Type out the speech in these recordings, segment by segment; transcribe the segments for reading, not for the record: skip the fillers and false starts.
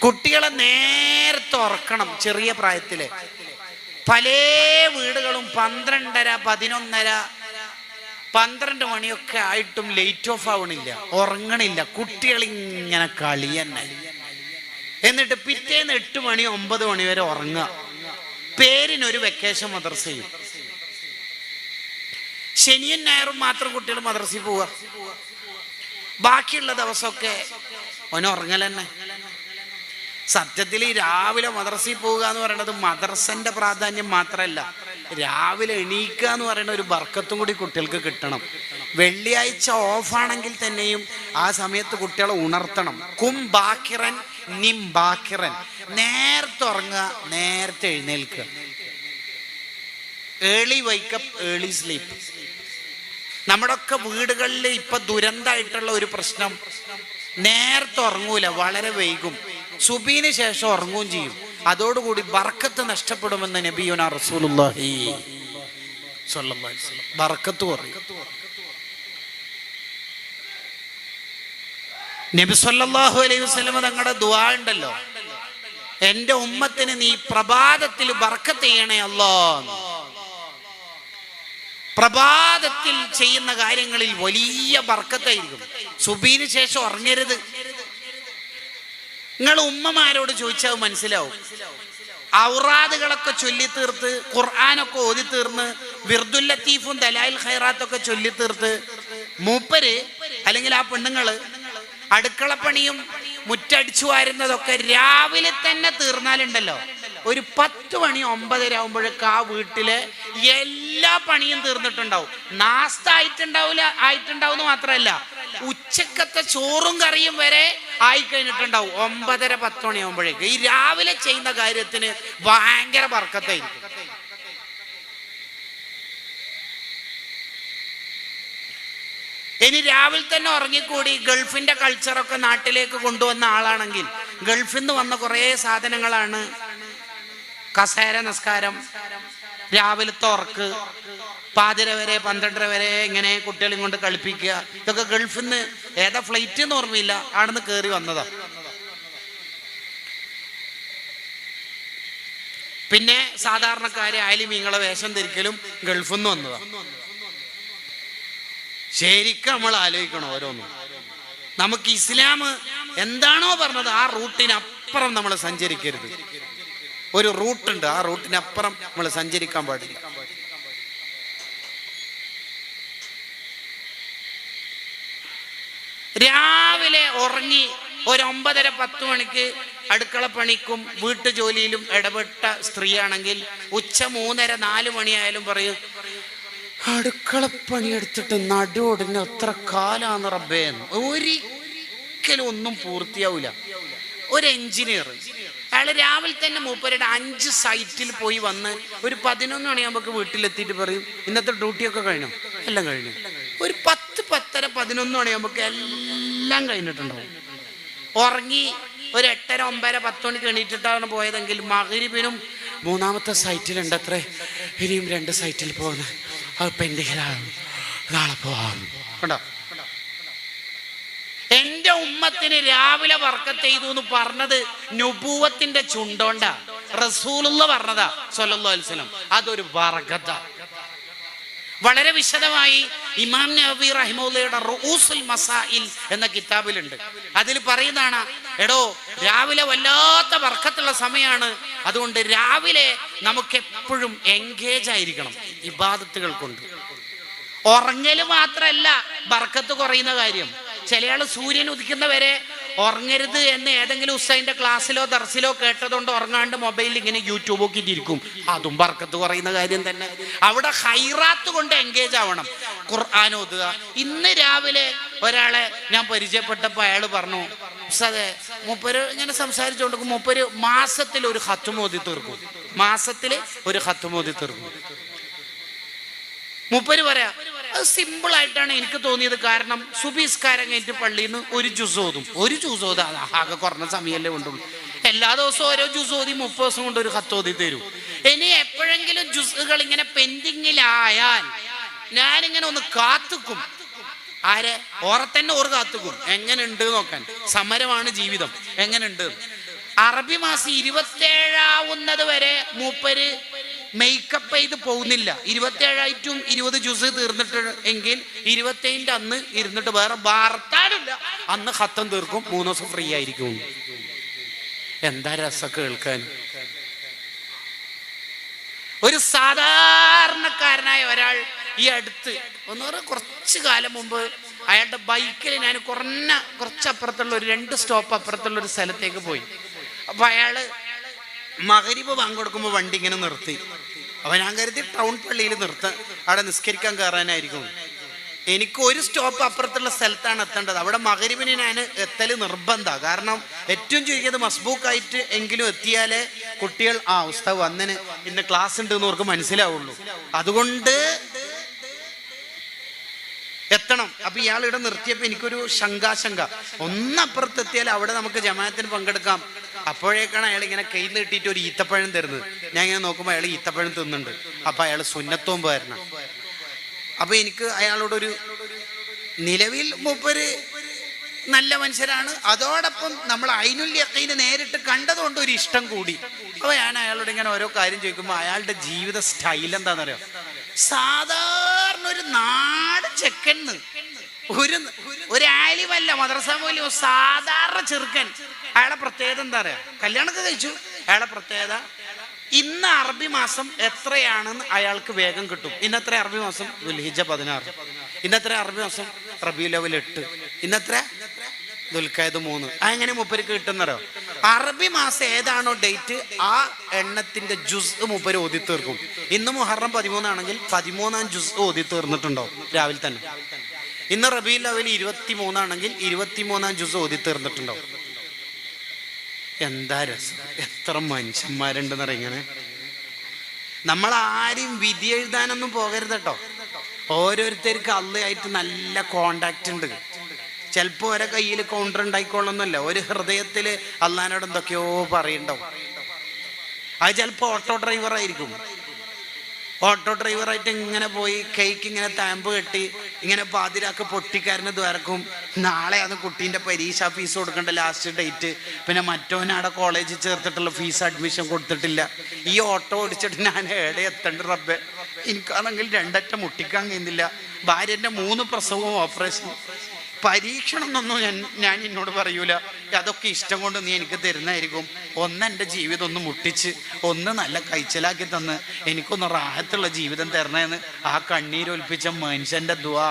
കുട്ടികളെ നേരത്തെ ഉറക്കണം. ചെറിയ പ്രായത്തില് പല വീടുകളും 12:30, 11:30, 12 മണിയൊക്കെ ആയിട്ടും ലൈറ്റ് ഓഫ് ആവണില്ല, ഉറങ്ങണില്ല. കുട്ടികൾ ഇങ്ങനെ കളി തന്നെ. എന്നിട്ട് പിറ്റേന്ന് 8 മണി 9 മണി വരെ ഉറങ്ങുക. പേരിനൊരു വെക്കേഷൻ മദ്രസയും. ശനിയും ഞായറും മാത്രം കുട്ടികൾ മദ്രസയിൽ പോവുക. ബാക്കിയുള്ള ദിവസമൊക്കെ ഓന് ഉറങ്ങൽ തന്നെ. സത്യത്തിൽ ഈ രാവിലെ മദ്രസയിൽ പോവുക എന്ന് പറയുന്നത് മദ്രസന്റെ പ്രാധാന്യം മാത്രമല്ല, രാവിലെ എണീക്കുക എന്ന് പറയുന്ന ഒരു ബർക്കത്തും കൂടി കുട്ടികൾക്ക് കിട്ടണം. വെള്ളിയാഴ്ച ഓഫാണെങ്കിൽ തന്നെയും ആ സമയത്ത് കുട്ടികളെ ഉണർത്തണം. കും ബാക്കിറൻ നിം ബാക്കിറൻ, നേരത്തെ ഉറങ്ങുക, നേരത്തെ എഴുന്നേൽക്കുക. Early വൈക്കപ്പ് early sleep. നമ്മുടെ ഒക്കെ വീടുകളിൽ ഇപ്പൊ ദുരന്തമായിട്ടുള്ള ഒരു പ്രശ്നം, നേരത്തെ ഉറങ്ങൂല, വളരെ വൈകും. സുബീന് ശേഷം ഉറങ്ങുകയും ചെയ്യും. അതോടുകൂടി ബർക്കത്ത് നഷ്ടപ്പെടുമെന്ന് നബിയുനാ റസൂലുള്ളാഹി സ്വല്ലല്ലാഹു അലൈഹി വസല്ലം. ബർക്കത്ത് കുറയും. നബി സല്ലല്ലാഹു അലൈഹി വസല്ലം തങ്ങളുടെ ദുആ ഉണ്ടല്ലോ, എന്റെ ഉമ്മത്തിന് നീ പ്രഭാതത്തിൽ ബർക്കത്ത് ചെയ്യണേ അല്ലാഹ്. പ്രഭാതത്തിൽ ചെയ്യുന്ന കാര്യങ്ങളിൽ വലിയ ബർക്കത്തായിരിക്കും. സുബീന് ശേഷം ഉറങ്ങരുത്. നിങ്ങൾ ഉമ്മമാരോട് ചോദിച്ചാൽ മനസ്സിലാവും. ഔറാദുകളൊക്കെ ചൊല്ലി തീർത്ത്, ഖുർആനൊക്കെ ഓതി തീർന്ന്, വിർദുൽ ലത്തീഫും ദലായിൽ ഖൈറാത്തൊക്കെ ചൊല്ലി തീർത്ത് മൂപ്പര് അല്ലെങ്കിൽ ആ പെണ്ണുങ്ങള് അടുക്കളപ്പണിയും മുറ്റടിച്ചു വാരുന്നതൊക്കെ രാവിലെ തന്നെ തീർന്നാലുണ്ടല്ലോ, ഒരു 10 മണി 9:30 ആകുമ്പോഴേക്ക് ആ വീട്ടിലെ എല്ലാ പണിയും തീർന്നിട്ടുണ്ടാവും. നാസ്ത ആയിട്ടുണ്ടാവും മാത്രമല്ല, ഉച്ചക്കത്തെ ചോറും കറിയും വരെ ആയിക്കഴിഞ്ഞിട്ടുണ്ടാവും 9:30 10 മണി ആകുമ്പോഴേക്ക്. ഈ രാവിലെ ചെയ്യുന്ന കാര്യത്തിന് ഭയങ്കര ബർക്കത്തായിരിക്കും. ഇനി രാവിലെ തന്നെ ഉറങ്ങിക്കൂടി ഗൾഫിന്റെ കൾച്ചറൊക്കെ നാട്ടിലേക്ക് കൊണ്ടുവന്ന ആളാണെങ്കിൽ, ഗൾഫിൽ നിന്ന് വന്ന കുറേ സാധനങ്ങളാണ് കസേര നിസ്കാരം, രാവിലത്തെ ഉറക്ക്, പാതിര വരെ 12:30 വരെ ഇങ്ങനെ കുട്ടികളെയും കൊണ്ട് കളിപ്പിക്കുക. ഇതൊക്കെ ഗൾഫിൽ നിന്ന് ഏതാ ഫ്ലൈറ്റ് എന്ന് ഓർമ്മയില്ല, ആണെന്ന് കയറി വന്നതാ. പിന്നെ സാധാരണക്കാരെ ആലിമീങ്ങളെ വേഷം ധരിക്കലും ഗൾഫിൽ നിന്ന് വന്നതാ. ശരിക്കും നമ്മൾ ആലോചിക്കണം ഓരോന്നും. നമുക്ക് ഇസ്ലാം എന്താണോ പറഞ്ഞത് ആ റൂട്ടിനപ്പുറം നമ്മൾ സഞ്ചരിക്കരുത്. ഒരു റൂട്ടുണ്ട്, ആ റൂട്ടിനപ്പുറം നമ്മൾ സഞ്ചരിക്കാൻ പാടില്ല. രാവിലെ ഉറങ്ങി ഒരു 9:30 10 മണിക്ക് അടുക്കള പണിക്കും വീട്ടു ജോലിയിലും ഇടപെട്ട സ്ത്രീയാണെങ്കിൽ ഉച്ച 3:30 4 മണിയായാലും പറയും, അടുക്കള പണിയെടുത്തിട്ട് നടുവൊടിന് എത്ര കാലാന്ന് റബ്ബേ. ഒരിക്കലും ഒന്നും പൂർത്തിയാവില്ല. ഒരു എഞ്ചിനീയർ അയാൾ രാവിലെ തന്നെ മൂപ്പരുടെ 5 സൈറ്റിൽ പോയി വന്ന് ഒരു 11 മണിയാകുമ്പോൾ വീട്ടിലെത്തിയിട്ട് പറയും, ഇന്നത്തെ ഡ്യൂട്ടിയൊക്കെ കഴിഞ്ഞു. എല്ലാം കഴിഞ്ഞു. ഒരു 10 10:30 11 മണിയാകുമ്പോൾ എല്ലാം കഴിഞ്ഞിട്ടുണ്ടാവും. ഉറങ്ങി ഒരു 8:30 9:00 10 മണിക്ക് എണീറ്റിട്ടാണ് പോയതെങ്കിൽ മഗ്‌രിബിനും 3ാമത്തെ സൈറ്റിലുണ്ട് അത്രേ, ഇനിയും 2 സൈറ്റിൽ പോകുന്നത്, അത് പെൻഡിങ്ങിലാണ്, നാളെ പോവാം. കണ്ടോ, എന്റെ ഉമ്മത്തിന് രാവിലെ ബർക്കത്ത് ചെയ്തു എന്ന് പറഞ്ഞത് നുബുവത്തിന്റെ ചുണ്ടോണ്ടാ, റസൂലുള്ള പറഞ്ഞതാ സ്വല്ലല്ലാഹു അലൈഹി വസല്ലം. അതൊരു ബർക്കത്താ. വളരെ വിശദമായി ഇമാം നവവി റഹിമഹുള്ളയുടെ റൂസുൽ മസായിൽ എന്ന കിതാബിലുണ്ട്. അതിൽ പറയുന്നതാണ്, എടോ രാവിലെ വല്ലാത്ത ബർക്കത്തുള്ള സമയമാണ്, അതുകൊണ്ട് രാവിലെ നമുക്ക് എപ്പോഴും എൻഗേജ് ആയിരിക്കണം ഇബാദത്തുകൾ കൊണ്ട്. ഉറങ്ങല് മാത്രല്ല ബർക്കത്ത് കുറയുന്ന കാര്യം. ചിലയാള് സൂര്യൻ ഉദിക്കുന്നവരെ ഉറങ്ങരുത് എന്ന് ഏതെങ്കിലും ഉസ്താദിന്റെ ക്ലാസ്സിലോ ദർസിലോ കേട്ടതുകൊണ്ട് ഉറങ്ങാണ്ട് മൊബൈലിൽ ഇങ്ങനെ യൂട്യൂബ് നോക്കിയിട്ടിരിക്കും. അതും ബർക്കത്ത് കുറയുന്ന കാര്യം തന്നെ. അവിടെ ഹൈറാത്ത് കൊണ്ട് എൻഗേജ് ആവണം. ഖുർആൻ ഓതുക. ഇന്ന് രാവിലെ ഒരാളെ ഞാൻ പരിചയപ്പെട്ടപ്പോൾ അയാൾ പറഞ്ഞു, ഉസ്താദേ മൂപ്പര് ഇങ്ങനെ സംസാരിച്ചുകൊണ്ട് മൂപ്പര് മാസത്തിൽ ഒരു ഖത്ം ഓതി തീർക്കും. മാസത്തിൽ ഒരു ഖത്ം ഓതി തീർക്കും. മൂപ്പര് പറയാ, അത് സിമ്പിൾ ആയിട്ടാണ് എനിക്ക് തോന്നിയത്. കാരണം സുബഹിസ്കാരം കഴിഞ്ഞിട്ട് പള്ളിയിൽ നിന്ന് ഒരു ജുസ് ഓതും. ഒരു ജുസ് ഓതാ ആകെ കുറഞ്ഞ സമയമല്ലേ കൊണ്ടുള്ളൂ. എല്ലാ ദിവസവും ഓരോ ജുസ് ഓതി 30 ദിവസം കൊണ്ട് ഒരു ഖത്ത് ഓതി തരും. ഇനി എപ്പോഴെങ്കിലും ജുസുകൾ ഇങ്ങനെ പെൻഡിങ്ങിലായാൽ ഞാനിങ്ങനെ ഒന്ന് കാത്തുക്കും. ആരെ? ഓറെ തന്നെ ഓർ കാത്തുക്കും. എങ്ങനെ ഉണ്ട് നോക്കാൻ. സമരമാണ് ജീവിതം. എങ്ങനെ ഉണ്ട് അറബി മാസം 27 വരെ മൂപ്പര് മേക്കപ്പ് ചെയ്ത് പോകുന്നില്ല. 27 20 ജുസ് തീർന്നിട്ട് എങ്കിൽ 27 അന്ന് ഇരുന്നിട്ട് വേറെ വാർത്താനില്ല, അന്ന് ഖത്തം തീർക്കും, 3 ദിവസം ഫ്രീ ആയിരിക്കും. എന്താ രസം കേൾക്കാൻ. ഒരു സാധാരണക്കാരനായ ഒരാൾ ഈ അടുത്ത് കുറച്ച് കാലം മുമ്പ് അയാളുടെ ബൈക്കിൽ ഞാൻ കുറച്ചപ്പുറത്തുള്ള ഒരു 2 സ്റ്റോപ്പ് അപ്പുറത്തുള്ള ഒരു സ്ഥലത്തേക്ക് പോയി. അപ്പൊ അയാള് മഗ്‌രിബ് ബാങ്ക് കൊടുക്കുമ്പോൾ വണ്ടി ഇങ്ങനെ നിർത്തി. അപ്പൊ ഞാൻ കരുതി ടൗൺ പള്ളിയിൽ അവിടെ നിസ്കരിക്കാൻ കയറാനായിരിക്കും. എനിക്ക് ഒരു സ്റ്റോപ്പ് അപ്പുറത്തുള്ള സ്ഥലത്താണ് എത്തേണ്ടത്. അവിടെ മഗ്‌രിബിന് ഞാൻ എത്തല് നിർബന്ധമാണ്. കാരണം ഏറ്റവും ചുരുങ്ങിയത് മസ്ബൂക്കായിട്ട് എങ്കിലും എത്തിയാലേ കുട്ടികൾ ഉസ്താദ് വന്നന് ഇന്ന് ക്ലാസ് ഉണ്ട് എന്ന് അവർക്ക് മനസ്സിലാവുള്ളൂ. അതുകൊണ്ട് എത്തണം. അപ്പൊ ഇയാൾ ഇവിടെ നിർത്തിയപ്പോ എനിക്കൊരു ശങ്കാശങ്ക. ഒന്നപ്പുറത്തെത്തിയാൽ അവിടെ നമുക്ക് ജമാഅത്തിന് പങ്കെടുക്കാം. അപ്പോഴേക്കാണ് അയാൾ ഇങ്ങനെ കൈ നീട്ടിയിട്ട് ഒരു ഈത്തപ്പഴം തരുന്നത്. ഞാൻ ഇങ്ങനെ നോക്കുമ്പോൾ അയാൾ ഈത്തപ്പഴം തിന്നുന്നുണ്ട്. അപ്പൊ അയാൾ സുന്നത്തോമ്പ് വരണം. അപ്പൊ എനിക്ക് അയാളോടൊരു, നിലവിൽ മൂപ്പര് നല്ല മനുഷ്യരാണ്, അതോടൊപ്പം നമ്മൾ ഐനുൽ യഖീന് നേരിട്ട് കണ്ടതുകൊണ്ട് ഒരു ഇഷ്ടം കൂടി. അപ്പൊ ഞാൻ അയാളോട് ഇങ്ങനെ ഓരോ കാര്യം ചോദിക്കുമ്പോൾ അയാളുടെ ജീവിത സ്റ്റൈൽ എന്താണെന്ന് അറിയാം. സാധാരണ ഒരു നാട് ചെക്കന്ന്, ഒരു ആലിമല്ല, മദ്രസ പോലും സാധാരണ ചെറുക്കൻ. അയാളെ പ്രത്യേകത എന്താ പറയാ, കല്യാണമൊക്കെ കഴിച്ചു. അയാളെ പ്രത്യേകത ഇന്ന് അറബി മാസം എത്രയാണെന്ന് അയാൾക്ക് വേഗം കിട്ടും. ഇന്നത്ര അറബി മാസം ദുൽഹിജ്ജ 16, ഇന്നത്ര അറബി മാസം റബീഉൽ അവ്വൽ 8, ഇന്നത്ര ദുൽഖഅദ് 3. അങ്ങനെ മൂപ്പർക്ക് കിട്ടുന്നറോ. അറബി മാസം ഏതാണോ ഡേറ്റ് ആ എണ്ണത്തിന്റെ ജുസ് മൂപ്പര് ഓതി തീർക്കും. ഇന്ന് മുഹറം 13 ആണെങ്കിൽ 13-ാം ജുസ് ഓതി തീർന്നിട്ടുണ്ടാവും രാവിലെ തന്നെ. ഇന്ന് റബീഉൽ അവ്വൽ 23 ആണെങ്കിൽ 23-ാം ജുസ് ഓതി തീർന്നിട്ടുണ്ടാവും. എന്താ രസം, എത്ര മനുഷ്യന്മാരുണ്ടെന്നറിയ. ഇങ്ങനെ നമ്മൾ ആരും വിധി എഴുതാനൊന്നും പോകരുത് കേട്ടോ. ഓരോരുത്തർക്ക് അള്ളയായിട്ട് നല്ല കോണ്ടാക്ട് ഉണ്ട്. ചിലപ്പോ ഒരേ കയ്യിൽ കൗണ്ടർ ഉണ്ടായിക്കോളൊന്നുമല്ല, ഒരു ഹൃദയത്തില് അള്ളഹാനോട് എന്തൊക്കെയോ പറയണ്ടാവും. അത് ചിലപ്പോ ഓട്ടോ ഡ്രൈവർ ആയിരിക്കും. ഓട്ടോ ഡ്രൈവറായിട്ട് ഇങ്ങനെ പോയി കേക്ക് ഇങ്ങനെ താമ്പ് കെട്ടി ഇങ്ങനെ പാതിരാക്ക് പൊട്ടിക്കാരന് ദ്വാരക്കും. നാളെ അത് കുട്ടീൻ്റെ പരീക്ഷ ഫീസ് കൊടുക്കേണ്ട ലാസ്റ്റ് ഡേറ്റ്. പിന്നെ മറ്റോനവിടെ കോളേജിൽ ചേർത്തിട്ടുള്ള ഫീസ് അഡ്മിഷൻ കൊടുത്തിട്ടില്ല. ഈ ഓട്ടോ ഓടിച്ചിട്ട് ഞാൻ എവിടെ എത്തേണ്ട റബ്ബേ. എനിക്കാണെങ്കിൽ 2 അറ്റം മുട്ടിക്കാൻ കഴിയുന്നില്ല. ഭാര്യൻ്റെ 3 പ്രസവവും ഓപ്പറേഷൻ. പരീക്ഷണം എന്നൊന്നും ഞാൻ എന്നോട് പറയൂല. അതൊക്കെ ഇഷ്ടം കൊണ്ട് നീ എനിക്ക് തരുന്നതായിരിക്കും. ഒന്ന് എൻ്റെ ജീവിതം ഒന്ന് മുട്ടിച്ച് ഒന്ന് നല്ല കഴിച്ചലാക്കി തന്ന് എനിക്കൊന്ന് റാഹത്തുള്ള ജീവിതം തരണേന്ന് ആ കണ്ണീരൊലിപ്പിച്ച മനുഷ്യന്റെ ദുആ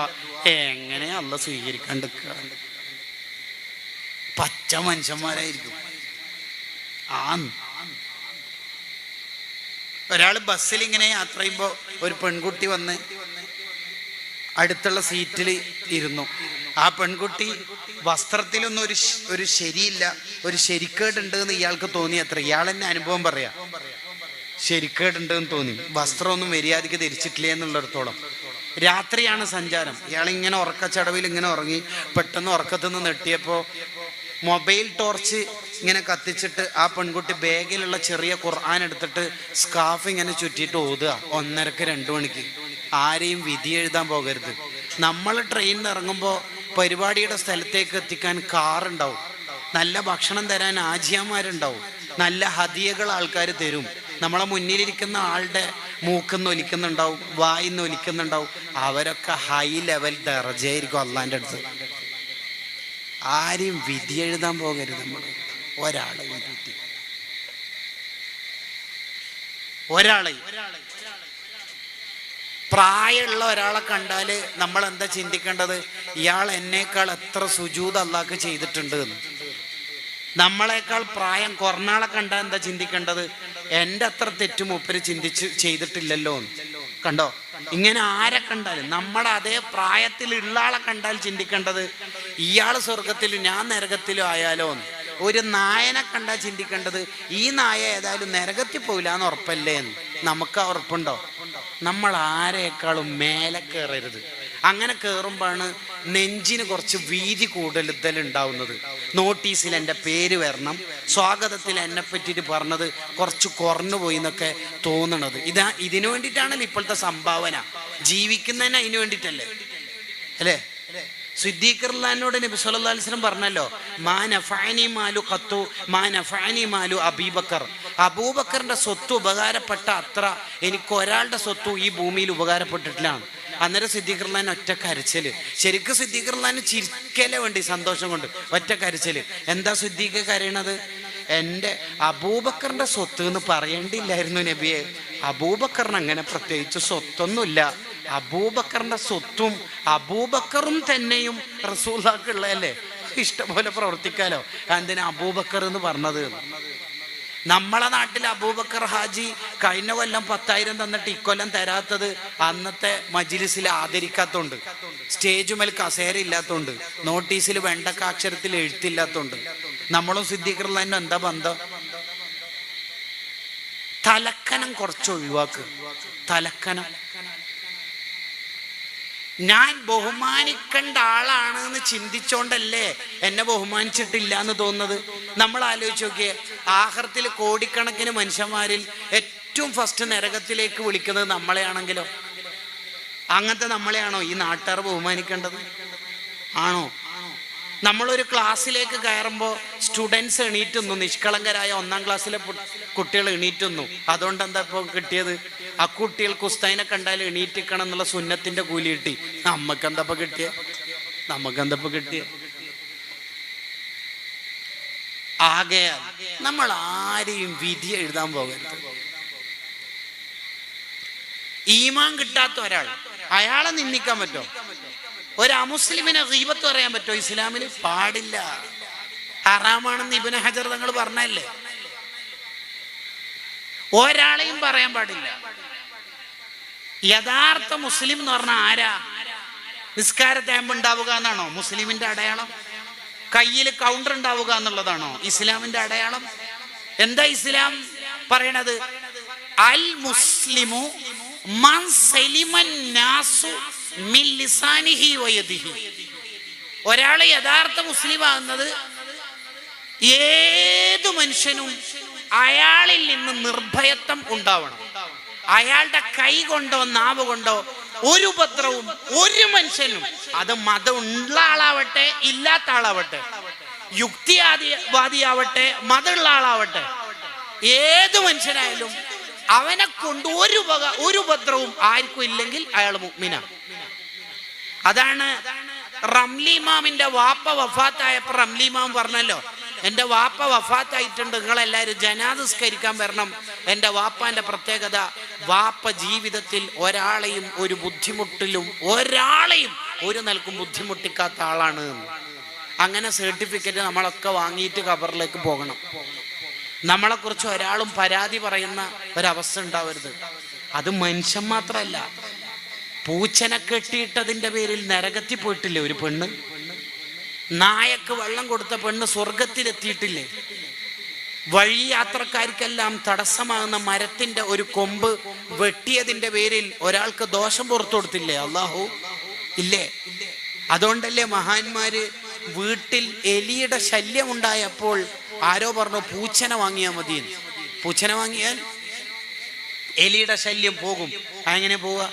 എങ്ങനെ അള്ള സ്വീകരിക്കാണ്ടിരിക്കുക. പച്ച മനുഷ്യന്മാരായിരിക്കും. ഒരാൾ ബസ്സിൽ ഇങ്ങനെ യാത്ര ചെയ്യുമ്പോൾ ഒരു പെൺകുട്ടി വന്ന് അടുത്തുള്ള സീറ്റിൽ ഇരുന്നു. ആ പെൺകുട്ടി വസ്ത്രത്തിലൊന്നും ഒരു ശരിയില്ല, ഒരു ശരിക്കേടുണ്ട് എന്ന് ഇയാൾക്ക് തോന്നി. അത്ര ഇയാൾ തന്നെ അനുഭവം പറയാം. ശരിക്കേടുണ്ട് എന്ന് തോന്നി. വസ്ത്രമൊന്നും മര്യാദയ്ക്ക് ധരിച്ചിട്ടില്ല എന്നുള്ളിടത്തോളം. രാത്രിയാണ് സഞ്ചാരം. ഇയാളിങ്ങനെ ഉറക്കച്ചടവിൽ ഇങ്ങനെ ഉറങ്ങി. പെട്ടെന്ന് ഉറക്കത്തു നിന്ന് നെട്ടിയപ്പോൾ മൊബൈൽ ടോർച്ച് ഇങ്ങനെ കത്തിച്ചിട്ട് ആ പെൺകുട്ടി ബാഗിലുള്ള ചെറിയ ഖുർആൻ എടുത്തിട്ട് സ്കാർഫ് ഇങ്ങനെ ചുറ്റിയിട്ട് ഓതുക. 1:30-2 മണിക്ക്. ആരെയും വിധി എഴുതാൻ പോകരുത്. നമ്മൾ ട്രെയിനിൽ ഇറങ്ങുമ്പോൾ പരിപാടിയുടെ സ്ഥലത്തേക്ക് എത്തിക്കാൻ കാറുണ്ടാവും, നല്ല ഭക്ഷണം തരാൻ ആജിയന്മാരുണ്ടാവും, നല്ല ഹദിയകൾ ആൾക്കാർ തരും. നമ്മളെ മുന്നിലിരിക്കുന്ന ആളുടെ മൂക്കിന്ന് ഒലിക്കുന്നുണ്ടാവും, വായിന്ന് ഒലിക്കുന്നുണ്ടാവും. അവരൊക്കെ ഹൈ ലെവൽ ദർജയായിരിക്കും അള്ളാൻ്റെ അടുത്ത്. ആരെയും വിധി എഴുതാൻ പോകരുത്. നമ്മൾ ഒരാളെ പ്രായമുള്ള ഒരാളെ കണ്ടാല് നമ്മൾ എന്താ ചിന്തിക്കേണ്ടത്? ഇയാൾ എന്നേക്കാൾ എത്ര സുജൂദ് അള്ളാഹ്ക്ക് ചെയ്തിട്ടുണ്ട് എന്ന്. നമ്മളെക്കാൾ പ്രായം കുറഞ്ഞാളെ കണ്ടാൽ എന്താ ചിന്തിക്കേണ്ടത്? എൻ്റെ അത്ര തെറ്റ് മൂപ്പര് ചെയ്തിട്ടില്ലല്ലോ എന്ന്. കണ്ടോ? ഇങ്ങനെ ആരെ കണ്ടാലും നമ്മുടെ അതേ പ്രായത്തിലുള്ള ആളെ കണ്ടാൽ ചിന്തിക്കേണ്ടത് ഇയാൾ സ്വർഗത്തിലും ഞാൻ നരകത്തിലും ആയാലോ എന്ന്. ഒരു നായനെ കണ്ടാൽ ചിന്തിക്കേണ്ടത് ഈ നായ ഏതായാലും നരകത്തിൽ പോയില്ല എന്ന് ഉറപ്പല്ലേ എന്ന്. നമുക്ക് ആ ഉറപ്പുണ്ടോ? നമ്മൾ ആരെക്കാളും മേലെ കയറരുത്. അങ്ങനെ കയറുമ്പോഴാണ് നെഞ്ചിന് കുറച്ച് വീതി കൂടുതൽ ഉണ്ടാവുന്നത്. നോട്ടീസിൽ എൻ്റെ പേര് വരണം, സ്വാഗതത്തിൽ എന്നെ പറ്റിയിട്ട് പറഞ്ഞത് കുറച്ച് കുറഞ്ഞു പോയി എന്നൊക്കെ തോന്നണത്. ഇതിനു വേണ്ടിയിട്ടാണല്ലോ ഇപ്പോഴത്തെ സംഭാവന. ജീവിക്കുന്നതന്നെ അതിനു വേണ്ടിയിട്ടല്ലേ അല്ലേ? സിദ്ദീഖ് റളിയല്ലാഹുവിനോട് നബി സല്ലല്ലാഹു അലൈഹി വസല്ലം പറഞ്ഞല്ലോ, മാ നഫഅനി മാലു ഖത്തു മാ നഫഅനി മാലു അബൂബക്കർ. അബൂബക്കറിന്റെ സ്വത്ത് ഉപകാരപ്പെട്ട അത്ര എനിക്ക് ഒരാളുടെ സ്വത്തും ഈ ഭൂമിയിൽ ഉപകാരപ്പെട്ടിട്ടില്ല. അന്നേരം സിദ്ദീഖ് റളിയല്ലാഹു ഒറ്റ കരച്ചില്. ശരിക്കും സിദ്ദീഖ് റളിയല്ലാഹു ചിരിക്കലേ വേണ്ടി സന്തോഷം കൊണ്ട് ഒറ്റ കരച്ചില്. എന്താ സിദ്ദീഖ് കരയണത്? എൻ്റെ അബൂബക്കറിന്റെ സ്വത്ത് എന്ന് പറയേണ്ടില്ലായിരുന്നു നബിയെ. അബൂബക്കറിന് അങ്ങനെ പ്രത്യേകിച്ച് സ്വത്തൊന്നുമില്ല. അബൂബക്കറിന്റെ സ്വത്തും അബൂബക്കറും തന്നെയും റസൂലുള്ളാഹിക്കുള്ളതല്ലേ, ഇഷ്ടംപോലെ പ്രവർത്തിക്കാലോ. എന്തിനാ അബൂബക്കർ എന്ന് പറഞ്ഞത്? നമ്മളെ നാട്ടിൽ അബൂബക്കർ ഹാജി കഴിഞ്ഞ കൊല്ലം 10,000 തന്നിട്ട് ഇക്കൊല്ലം തരാത്തത് അന്നത്തെ മജ്ലിസിൽ ആദരിക്കാത്തോണ്ട്, സ്റ്റേജുമേൽ കസേര ഇല്ലാത്തോണ്ട്, നോട്ടീസിൽ വെണ്ടക്ക അക്ഷരത്തിൽ എഴുത്തില്ലാത്തോണ്ട്. നമ്മളും സിദ്ദീഖ് റളിയല്ലാഹു എന്താ ബന്ധം? തലക്കനം കുറച്ച് ഒഴിവാക്ക്. തലക്കനം ഞാൻ ബഹുമാനിക്കേണ്ട ആളാണ് എന്ന് ചിന്തിച്ചോണ്ടല്ലേ എന്നെ ബഹുമാനിച്ചിട്ടില്ല എന്ന് തോന്നുന്നത്. നമ്മൾ ആലോചിച്ച് നോക്കിയേ, ആഖിറത്തിൽ കോടിക്കണക്കിന് മനുഷ്യന്മാരിൽ ഏറ്റവും ഫസ്റ്റ് നരകത്തിലേക്ക് വിളിക്കുന്നത് നമ്മളെയാണെങ്കിലോ? അങ്ങനത്തെ നമ്മളെയാണോ ഈ നാട്ടുകാർ ബഹുമാനിക്കേണ്ടത്? ആണോ? നമ്മളൊരു ക്ലാസ്സിലേക്ക് കയറുമ്പോൾ സ്റ്റുഡൻസ് എണീറ്റുന്നു, നിഷ്കളങ്കരായ 1ാം ക്ലാസ്സിലെ കുട്ടികൾ എണീറ്റുന്നു. അതുകൊണ്ട് എന്താ ഇപ്പോൾ കിട്ടിയത്? ആ കുട്ടികൾക്ക് ഉസ്താദിനെ കണ്ടാൽ എണീറ്റിക്കണം എന്നുള്ള സുന്നത്തിന്റെ കൂലി കിട്ടി. നമുക്കെന്തപ്പോ കിട്ടിയ? ആകെ നമ്മൾ ആരെയും വിധി എഴുതാൻ പോകരുത്. ഈമാൻ കിട്ടാത്ത ഒരാൾ, അയാളെ നിന്ദിക്കാൻ പറ്റോ? ഒരു അമുസ്ലിമിനെ ഗീബത്ത് പറയാൻ പറ്റോ? ഇസ്ലാമിൽ പാടില്ല, ഹറാമാണെന്ന് ഇബ്നു ഹജർ തങ്ങൾ പറഞ്ഞല്ലേ. ഒരാളെയും പറയാൻ പാടില്ല. യഥാർത്ഥ മുസ്ലിം എന്ന് പറഞ്ഞാൽ ആരാ? നിസ്കാരത്തേമ്പ് ഉണ്ടാവുക എന്നാണോ മുസ്ലിമിന്റെ അടയാളം? കയ്യിൽ കൗണ്ടർ ഉണ്ടാവുക എന്നുള്ളതാണോ ഇസ്ലാമിന്റെ അടയാളം? എന്താ ഇസ്ലാം പറയണത്? അൽ മുസ്ലിമു മൻ സലിമൻ നാസു മിൻ ലിസാനിഹി വയദിഹി. ഒരാള് യഥാർത്ഥ മുസ്ലിം ആകുന്നത് ഏതു മനുഷ്യനും അയാളിൽ നിന്ന് നിർഭയത്വം ഉണ്ടാവണം. അയാളുടെ കൈ കൊണ്ടോ നാവ് കൊണ്ടോ ഒരു ഉപദ്രവവും ഒരു മനുഷ്യനും, അത് മതം ഉള്ള ആളാവട്ടെ ഇല്ലാത്ത ആളാവട്ടെ, യുക്തിവാദിയാവട്ടെ മതമുള്ള ആളാവട്ടെ, ഏത് മനുഷ്യനായാലും അവനെ കൊണ്ട് ഒരു ഉപദ്രവവും ആർക്കും ഇല്ലെങ്കിൽ അയാൾ മുഅ്മിനാ. അതാണ് റംലി ഇമാമിന്റെ വാപ്പ വഫാത്തായപ്പോൾ റംലി ഇമാം പറഞ്ഞല്ലോ, എൻ്റെ വാപ്പ വഫാത്തായിട്ടുണ്ട്, നിങ്ങളെല്ലാവരും ജനാസസ്കരിക്കാൻ വരണം. എൻ്റെ വാപ്പാന്റെ പ്രത്യേകത, വാപ്പ ജീവിതത്തിൽ ഒരാളെയും ഒരു ബുദ്ധിമുട്ടിലും ഒരാളെയും ഒരു നിലക്കും ബുദ്ധിമുട്ടിക്കാത്ത ആളാണ്. അങ്ങനെ സർട്ടിഫിക്കറ്റ് നമ്മളൊക്കെ വാങ്ങിയിട്ട് ഖബറിലേക്ക് പോകണം. നമ്മളെക്കുറിച്ച് ഒരാളും പരാതി പറയുന്ന ഒരവസ്ഥ ഉണ്ടാവരുത്. അത് മനുഷ്യൻ മാത്രമല്ല, പൂച്ചനെ കെട്ടിയിട്ടതിൻ്റെ പേരിൽ നരകത്തിൽ പോയിട്ടില്ലേ ഒരു പെണ്ണ്? നായക്ക് വെള്ളം കൊടുത്ത പെണ്ണ് സ്വർഗത്തിലെത്തിയിട്ടില്ലേ? വഴി യാത്രക്കാർക്കെല്ലാം തടസ്സമാകുന്ന മരത്തിന്റെ ഒരു കൊമ്പ് വെട്ടിയതിന്റെ പേരിൽ ഒരാൾക്ക് ദോഷം പുറത്തു കൊടുത്തില്ലേ അള്ളാഹു? ഇല്ലേ? അതുകൊണ്ടല്ലേ മഹാന്മാര് വീട്ടിൽ എലിയുടെ ശല്യം ഉണ്ടായപ്പോൾ ആരോ പറഞ്ഞു പൂച്ചനെ വാങ്ങിയാൽ മതി. പൂച്ചനെ വാങ്ങിയാൽ എലിയുടെ ശല്യം പോകും. അങ്ങനെ പോവുക?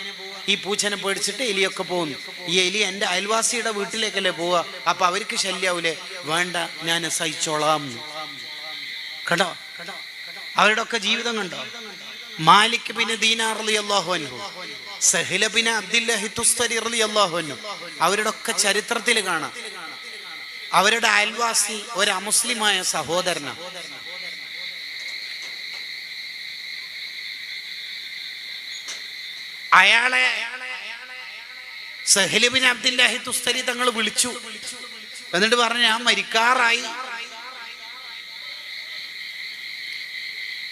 ഈ പൂച്ചനെ പേടിച്ചിട്ട് എലിയൊക്കെ പോകുന്നു. ഈ എലി എൻ്റെ അയൽവാസിയുടെ വീട്ടിലേക്കല്ലേ പോവുക, അപ്പൊ അവർക്ക് ശല്യാവൂലേ? വേണ്ട, ഞാൻ സഹിച്ചോളാം. കണ്ടോ അവരുടെ ഒക്കെ ജീവിതം കണ്ടോ? മാലിക് ബിൻ ദീനാർ റളിയല്ലാഹു അൻഹു, സഹ്ല ബിൻ അബ്ദുല്ലാഹി തുസ്തരി റളിയല്ലാഹു അൻഹു, അവരുടെ ഒക്കെ ചരിത്രത്തിൽ കാണാം. അവരുടെ അയൽവാസി ഒരു അമുസ്ലിമായ സഹോദരനാണ്. അയാളെ സഹ്ല ബിൻ അബ്ദുല്ലാഹി തുസ്തരി തങ്ങൾ വിളിച്ചു. എന്നിട്ട് പറഞ്ഞു, ഞാൻ മരിക്കാറായി.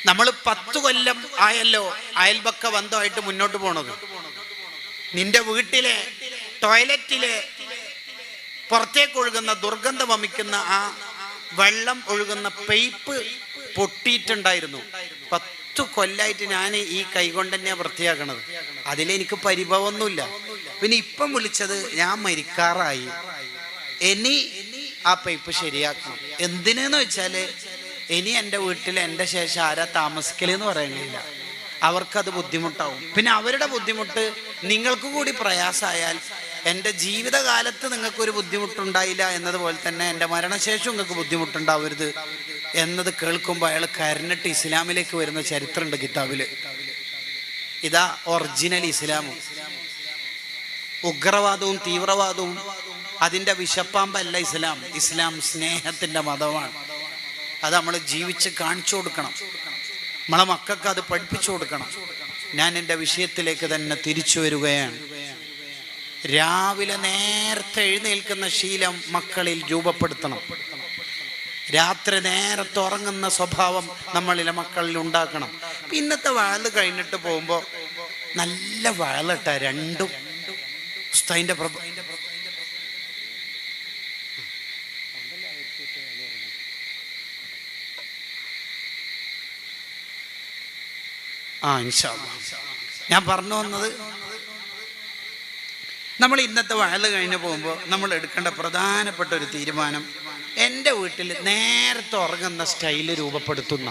നമ്മൾ 10 കൊല്ലം ആയല്ലോ അയൽപക്ക ബന്ധമായിട്ട് മുന്നോട്ട് പോണത്. നിന്റെ വീട്ടിലെ ടോയ്ലറ്റിലെ പുറത്തേക്ക് ഒഴുകുന്ന ദുർഗന്ധം വമിക്കുന്ന ആ വെള്ളം ഒഴുകുന്ന പൈപ്പ് പൊട്ടിയിട്ടുണ്ടായിരുന്നു. 10 കൊല്ലായിട്ട് ഞാൻ ഈ കൈകൊണ്ട് തന്നെയാണ് വൃത്തിയാക്കണത്. അതിലെനിക്ക് പരിഭവമൊന്നുമില്ല. പിന്നെ ഇപ്പം വിളിച്ചത്, ഞാൻ മരിക്കാറായി, ഇനി ആ പൈപ്പ് ശരിയാക്കണം. എന്തിനെന്ന് വെച്ചാല് ഇനി എൻ്റെ വീട്ടിൽ എൻ്റെ ശേഷം ആരാ താമസിക്കലെന്ന് പറയുന്നില്ല. അവർക്കത് ബുദ്ധിമുട്ടാവും. പിന്നെ അവരുടെ ബുദ്ധിമുട്ട് നിങ്ങൾക്ക് കൂടി പ്രയാസമായാൽ എൻ്റെ ജീവിതകാലത്ത് നിങ്ങൾക്കൊരു ബുദ്ധിമുട്ടുണ്ടായില്ല എന്നതുപോലെ തന്നെ എൻ്റെ മരണശേഷം നിങ്ങൾക്ക് ബുദ്ധിമുട്ടുണ്ടാവരുത് എന്നത് കേൾക്കുമ്പോൾ അയാൾ കരഞ്ഞിട്ട് ഇസ്ലാമിലേക്ക് വരുന്ന ചരിത്രമുണ്ട് കിതാബില്. ഇതാ ഒറിജിനൽ ഇസ്ലാമും. ഉഗ്രവാദവും തീവ്രവാദവും അതിൻ്റെ വിഷപ്പാമ്പല്ല ഇസ്ലാം. ഇസ്ലാം സ്നേഹത്തിൻ്റെ മതമാണ്. അത് നമ്മൾ ജീവിച്ച് കാണിച്ചു കൊടുക്കണം. നമ്മളെ മക്കൾക്ക് അത് പഠിപ്പിച്ചു കൊടുക്കണം. ഞാൻ എൻ്റെ വിഷയത്തിലേക്ക് തന്നെ തിരിച്ചു വരികയാണ്. രാവിലെ നേരത്തെ എഴുന്നേൽക്കുന്ന ശീലം മക്കളിൽ രൂപപ്പെടുത്തണം. രാത്രി നേരത്തെ ഉറങ്ങുന്ന സ്വഭാവം നമ്മളിലെ മക്കളിൽ ഉണ്ടാക്കണം. ഇന്നത്തെ വാഴ് കഴിഞ്ഞിട്ട് പോകുമ്പോൾ നല്ല വാഴട്ട രണ്ടും ഉസ്താദിന്റെ ഇൻഷാ അല്ലാഹ്. ഞാൻ പറഞ്ഞു വന്നത്, നമ്മൾ ഇന്നത്തെ വാഴ് കഴിഞ്ഞ് പോകുമ്പോൾ നമ്മൾ എടുക്കേണ്ട പ്രധാനപ്പെട്ട ഒരു തീരുമാനം, എൻ്റെ വീട്ടിൽ നേരത്തെ ഉറങ്ങുന്ന സ്റ്റൈല് രൂപപ്പെടുത്തുന്ന.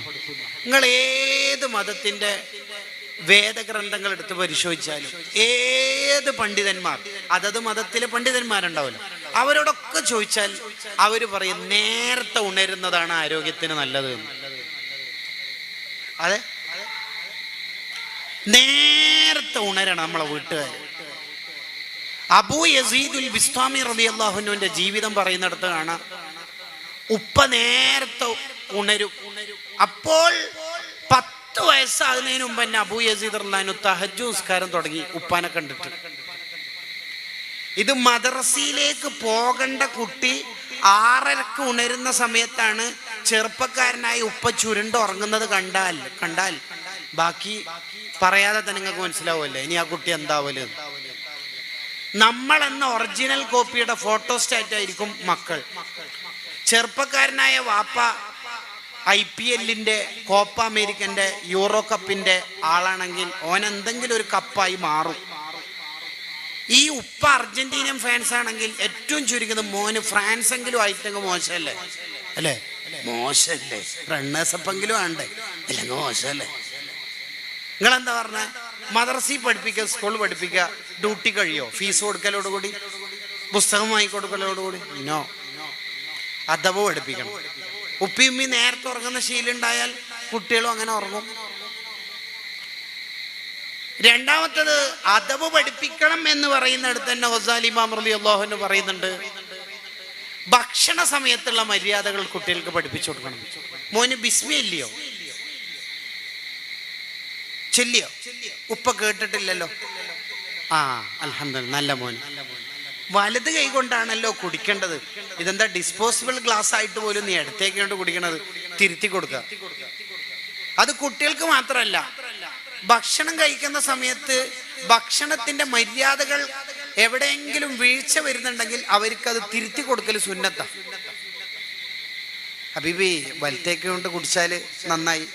നിങ്ങൾ ഏത് മതത്തിൻ്റെ വേദഗ്രന്ഥങ്ങൾ എടുത്ത് പരിശോധിച്ചാലും ഏത് പണ്ഡിതന്മാർ, അതത് മതത്തിലെ പണ്ഡിതന്മാരുണ്ടാവില്ല, അവരോടൊക്കെ ചോദിച്ചാൽ അവർ പറയും നേരത്തെ ഉണരുന്നതാണ് ആരോഗ്യത്തിന് നല്ലത് എന്ന്. അതെ, നേരത്തെ ഉണരണം നമ്മളെ വീട്ടുകാർ. അബൂ യസീദുൽ ബിസ്താമി റളിയല്ലാഹു അൻഹുവിന്റെ ജീവിതം പറയുന്നിടത്ത് കാണാം, ഉപ്പ നേരത്തെ ഉണരും. അപ്പോൾ 10 വയസ്സാകുന്നതിന് മുമ്പ് തന്നെ അബൂ യസീദ് റളിയല്ലാഹു അൻഹു തഹജ്ജുദ് നിസ്കാരം തുടങ്ങി ഉപ്പാനെ കണ്ടിട്ട്. ഇത് മദ്രസയിലേക്ക് പോകേണ്ട കുട്ടി 6:30 ഉണരുന്ന സമയത്താണ് ചെറുപ്പക്കാരനായി ഉപ്പ ചുരുണ്ട് ഉറങ്ങുന്നത് കണ്ടാൽ ബാക്കി പറയാതെ തന്നെ നിങ്ങൾക്ക് മനസ്സിലാവുമല്ലേ ഇനി ആ കുട്ടി എന്താവല്. നമ്മളെന്ന ഒറിജിനൽ കോപ്പിയുടെ ഫോട്ടോസ്റ്റാറ്റ് ആയിരിക്കും മക്കൾ. ചെറുപ്പക്കാരനായ വാപ്പ IPL-ന്റെ, കോപ്പ അമേരിക്കന്റെ, യൂറോ കപ്പിന്റെ ആളാണെങ്കിൽ ഓൻ എന്തെങ്കിലും ഒരു കപ്പായി മാറും. ഈ ഉപ്പ അർജന്റീനിയൻ ഫാൻസ് ആണെങ്കിൽ ഏറ്റവും ചുരുക്കുന്നത് മോന് ഫ്രാൻസ് എങ്കിലും ആയിട്ടെങ്കിൽ മോശമല്ലേ? അല്ലേ? മോശമല്ലേ? റണ്ണേഴ്സപ്പെങ്കിലും ആണ്ടേ? അല്ലെങ്കിൽ മോശമല്ലേ? നിങ്ങളെന്താ പറഞ്ഞ? മദ്രസയിൽ പഠിപ്പിക്കുക, സ്കൂൾ പഠിപ്പിക്കുക, ഡ്യൂട്ടി കഴിയോ? ഫീസ് കൊടുക്കലോടുകൂടി, പുസ്തകം വാങ്ങിക്കൊടുക്കലോടുകൂടി? നോ. അദബ് പഠിപ്പിക്കണം. ഉപ്പിയുമ്മി നേരത്തെ ഉറങ്ങുന്ന ശീലം ഉണ്ടായാൽ കുട്ടികളും അങ്ങനെ ഉറങ്ങും. രണ്ടാമത്തത്, അദബ് പഠിപ്പിക്കണം എന്ന് പറയുന്നിടത്ത് തന്നെ ഗസാലി ഇമാം റളിയല്ലാഹു അൻഹു പറയുന്നുണ്ട്, ഭക്ഷണ സമയത്തുള്ള മര്യാദകൾ കുട്ടികൾക്ക് പഠിപ്പിച്ചു കൊടുക്കണം. മോന് ബിസ്മി ഇല്ലയോ? ചെല്ലിയോ? ഉപ്പ കേട്ടിട്ടില്ലല്ലോ. അൽഹംദുലില്ലാഹ്, നല്ല മോൻ. വലത് കൈ കൊണ്ടാണല്ലോ കുടിക്കേണ്ടത്. ഇതെന്താ ഡിസ്പോസിബിൾ ഗ്ലാസ് ആയിട്ട് പോലും നീ ഇടത്തേക്ക് കൊണ്ട് കുടിക്കണത്? തിരുത്തി കൊടുക്കുക. അത് കുട്ടികൾക്ക് മാത്രമല്ല, ഭക്ഷണം കഴിക്കുന്ന സമയത്ത് ഭക്ഷണത്തിന്റെ മര്യാദകൾ എവിടെയെങ്കിലും വീഴ്ച വരുന്നുണ്ടെങ്കിൽ അവർക്ക് അത് തിരുത്തി കൊടുക്കൽ സുന്നത്താ. ഹബീബി, വലത്തേക്ക് കൊണ്ട് കുടിച്ചാല് നന്നായി.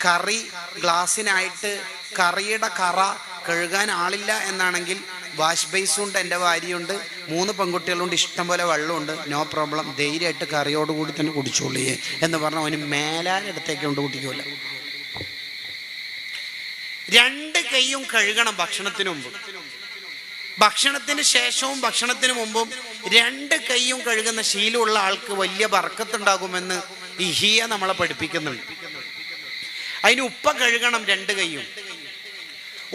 കറി ഗ്ലാസ്സിനായിട്ട് കറിയുടെ കറ കഴുകാൻ ആളില്ല എന്നാണെങ്കിൽ വാഷ് ബേസുണ്ട്, എൻ്റെ ഭാര്യയുണ്ട്, 3 പെൺകുട്ടികളുണ്ട്, ഇഷ്ടം പോലെ വെള്ളമുണ്ട്, നോ പ്രോബ്ലം, ധൈര്യമായിട്ട് കറിയോടുകൂടി തന്നെ കുടിച്ചോളൂ എന്ന് പറഞ്ഞാൽ അവന് മേലാലെടുത്തേക്ക് കൊണ്ട് കുടിക്കൂല. 2 കൈയും കഴുകണം ഭക്ഷണത്തിന് മുമ്പ്. ഭക്ഷണത്തിന് ശേഷവും ഭക്ഷണത്തിന് മുമ്പും 2 കൈയും കഴുകുന്ന ശീലമുള്ള ആൾക്ക് വലിയ ബർക്കത്തുണ്ടാകുമെന്ന് ഇഹിയ നമ്മളെ പഠിപ്പിക്കുന്നുണ്ട്. അതിന് ഉപ്പ കഴുകണം 2 കൈയും.